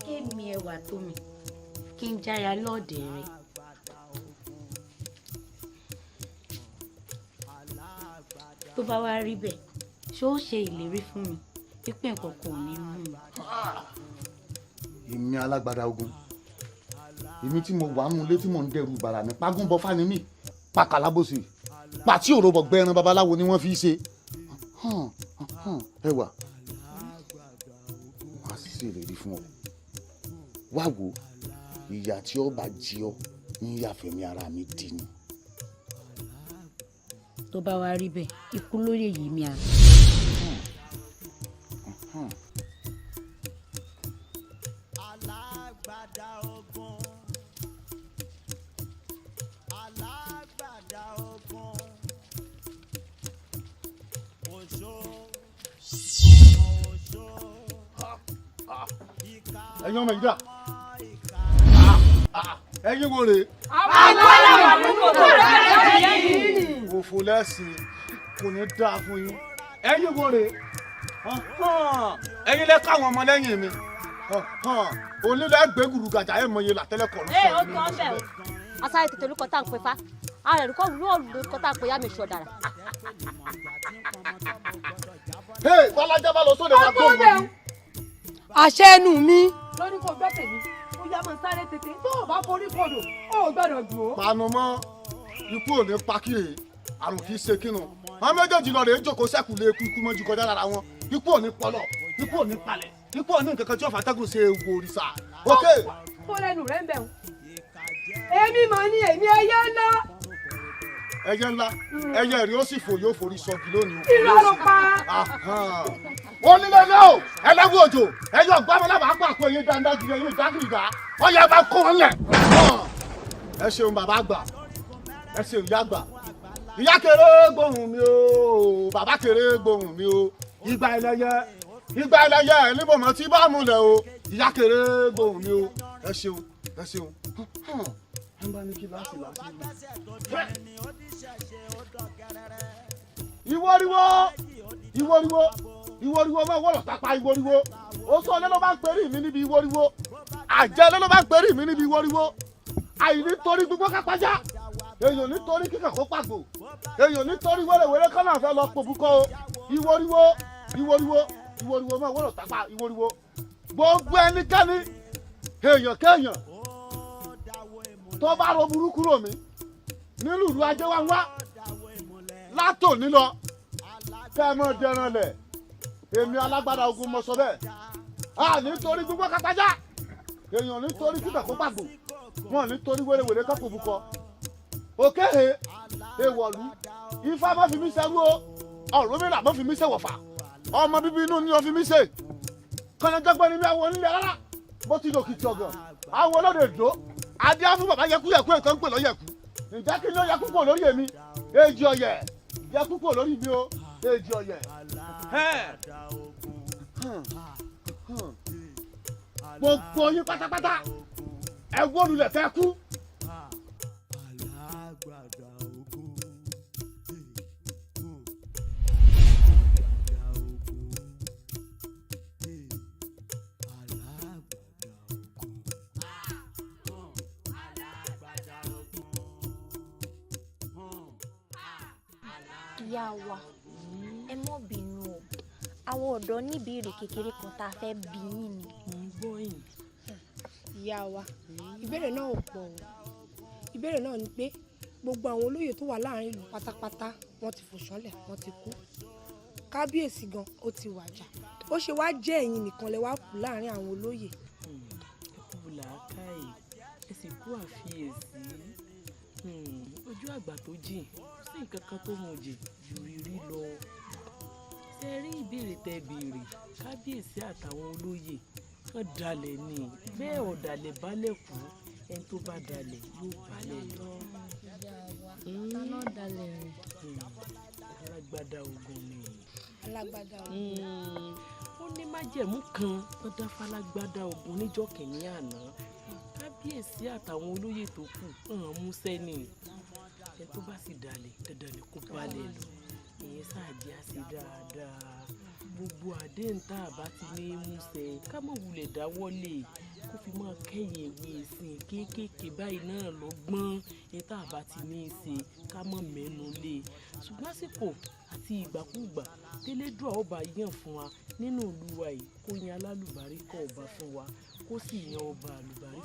kémi ẹwà tó mi kí n jáya lọ́ọ̀dẹ̀ rẹ. tó bá wá rí bẹ́ẹ̀ ṣé ó ṣe ìlérí fún mi pípẹ́ nǹkan kò ní mú mi. èmi alágbádá ogun èmi tí mo wà nù ilé tí mò ń dẹrù bàrà mi pagúnbọ fani mi pàkàlábòsì pàtí òròbọ gbẹran babaláwo ni wọ́n fi ṣe ẹwà wá sí ìlérí fún ọ wá wo ìyà tí ó bá jí ọ ní ìyàfẹ̀mí ara mi dì ní. tó bá wá rí bẹ́ẹ̀ ikú ló lè yí mi àná. ẹ̀yin ọmọ ìdá ẹ̀yin wo rè. òfò lẹ́sìn kò ní dáa fún yín ẹ̀yin wo rè. ẹ̀yin lẹ káwọn ọmọ lẹ́yìn mi onílẹ̀ gbẹ́gùrù gàjà ẹ̀ mọ iye làtẹ́lẹ̀ kọ̀ ló sọ ó tọ́ bẹ́ẹ̀ o asáré tètè olùkọ́ tá à ń pè fa ara ẹ̀rù kọ́ olùkọ́ tá à ń pè yá mi sọ dára. bọ́lájà bá lọ sóde wa tó ń bọ̀. àṣẹ ẹnu mi. lórí kò gbẹ́ tèmi ó yá máa sáré tètè tó o bá forí kodò ó gbọ́dọ̀ jù ó. panu mọ́ ikú ò ní pa kí èé àrùn kì í ṣe kínú àwọn méjèèjì lọ rèé jókòó sẹ́kù lé ikú mọ́jú kọjá lára wọn ikú ò ní pọlọ ikú ò ní palẹ̀ ikú ò ní nǹkan kan tí ó fà tẹ́gùn ṣe ewu òrìṣà. kó lẹ́nu rẹ̀ ń bẹ̀ wọ́n. èmi mọ̀ ní èmi ẹyẹ ńlá. ẹyẹ ńlá ẹyẹ rí ó sì fò yóò forí sọgi lónìí. irọ́ ló pa. wọ́n nílé náà o ẹlẹ́wọ̀n òjò ẹyọ gbámọ́lábàá pàkó eyín dáadáa ju eyín dágìrìdá wọ́n yẹ bá kó wọn lẹ̀. ẹ ṣeun bàbá àgbà ẹ ṣeun ìyá àgbà ìyá kéré gbóhùn mi o bàbá kéré gbóhùn mi o ìgbà ẹlẹ́yẹ níbòmọ tí bá múlẹ̀ o ìyá kéré gbóhùn mi o ẹ ṣeun ẹ ṣeun. ẹ bá ní kí láti ìwọ́riwo máa wọ́lọ̀ tápá ìwọ́riwo ó sọ lẹ́nu bá ń perí mi níbi ìwọ́riwo àjẹ́ lẹ́nu bá ń perí mi níbi ìwọ́riwo àìní torí gbogbo kápájá èèyàn nítorí kíkà kó pàgbò èèyàn nítorí wẹ́rẹ́wẹ́rẹ́ kọ́nà fẹ́ lọ pòbúkọ́ o ìwọ́riwo máa wọ́lọ̀ tápá ìwọ́riwo gbogbo ẹnikẹ́ni èèyàn kéèyàn tó bá ro burúkú rò mí nílùú ìlú ajé wa ń wá látòní lọ kẹ́ ẹ mọ̀ dẹran lẹ̀ èmi alágbádá ogun mọ̀ sọ bẹ́ẹ̀ a nítorí gbogbo kápájá èèyàn nítorí kíkà kó pàgbò wọn nítorí wérewère kọ́pọ̀ bukọ òkèhè èèwọ̀lú ifá má fi mí ṣẹrú o Ọ̀rúnmìlà má fi mí ṣe wọ̀fà ọmọ bíbí inú ni ó fi mí ṣe kọ́nẹ́jọ́gbọ́n ni mi àwọn onílẹ̀ rárá bó ti lòkìtì ọ̀gàn àwọn olóde èdò adé á fún bàbá yẹkúyẹkú ètò ń pè lọ́yẹ̀kú ǹjẹ́ kí ni ó yẹ púpọ̀ lórí èmi èjì ọ̀yẹ̀ yẹ púpọ̀ lórí mi o èjì ọ̀yẹ̀. gbogbo yín pátápátá ẹ wó lulẹ̀ fẹ́ kú. ìyá wa ẹ mọ́ bínú o àwọn ọ̀dọ́ níbi èrè kékeré kan tá a fẹ́ bí yín ni. mo ń gbọ́ yìí. ìyá wa ìbéèrè náà ò pọ̀ o ìbéèrè náà ni pé gbogbo àwọn olóyè tó wà láàrin ìlú pátápátá wọ́n ti fò ṣánlẹ̀ wọ́n ti kú kábíyèsí gan ó ti wàjà ó ṣe wá jẹ́ ẹ̀yin nìkan lẹ wá kù láàrin àwọn olóyè. ẹ kú làákàyè ẹ sì kú àfiyèsí ojú àgbà tó jìn sí nǹkan kan tó mọ̀ jì ju rírí lọ. ṣe rí ìbéèrè tẹ béèrè kábíyèsí àtàwọn olóyè kan dalẹ̀ ni bẹ́ẹ̀ ọ̀dàlẹ̀ balẹ̀ kú ẹni tó bá dalẹ̀ yóò balẹ̀ lọ. táná dalẹ̀ rẹ̀. alágbádá ogun ni. alágbádá ogun. ó ní májẹ̀mú kan tó dá falágbádá ogun níjọ́ kìíní àná kábíyèsí àtàwọn olóyè tó kù hàn mú sẹ́ni ẹ tó bá sì dalẹ̀ dandan ni kó balẹ̀ lọ ìyẹn ṣáàjì á sí dáadáa gbogbo àdéhùn tá a bá ti ní í múṣẹ ká mọ̀ wulẹ̀ dáwọ́lé kó fi máa kẹ́yìn ìwé ìsìn kéékèèké báyìí náà lọ́gbọ́n ní tá a bá ti ní í ṣe ká mọ̀ mẹ́nu lé e ṣùgbọ́n àsìkò àti ìgbàkúgbà tẹ́lẹ́dùà ọba yàn fún wa nínú ìlú wa yìí kó yan alálùbáríkà ọba fún wa kó sì yan ọba àlùbáríkà.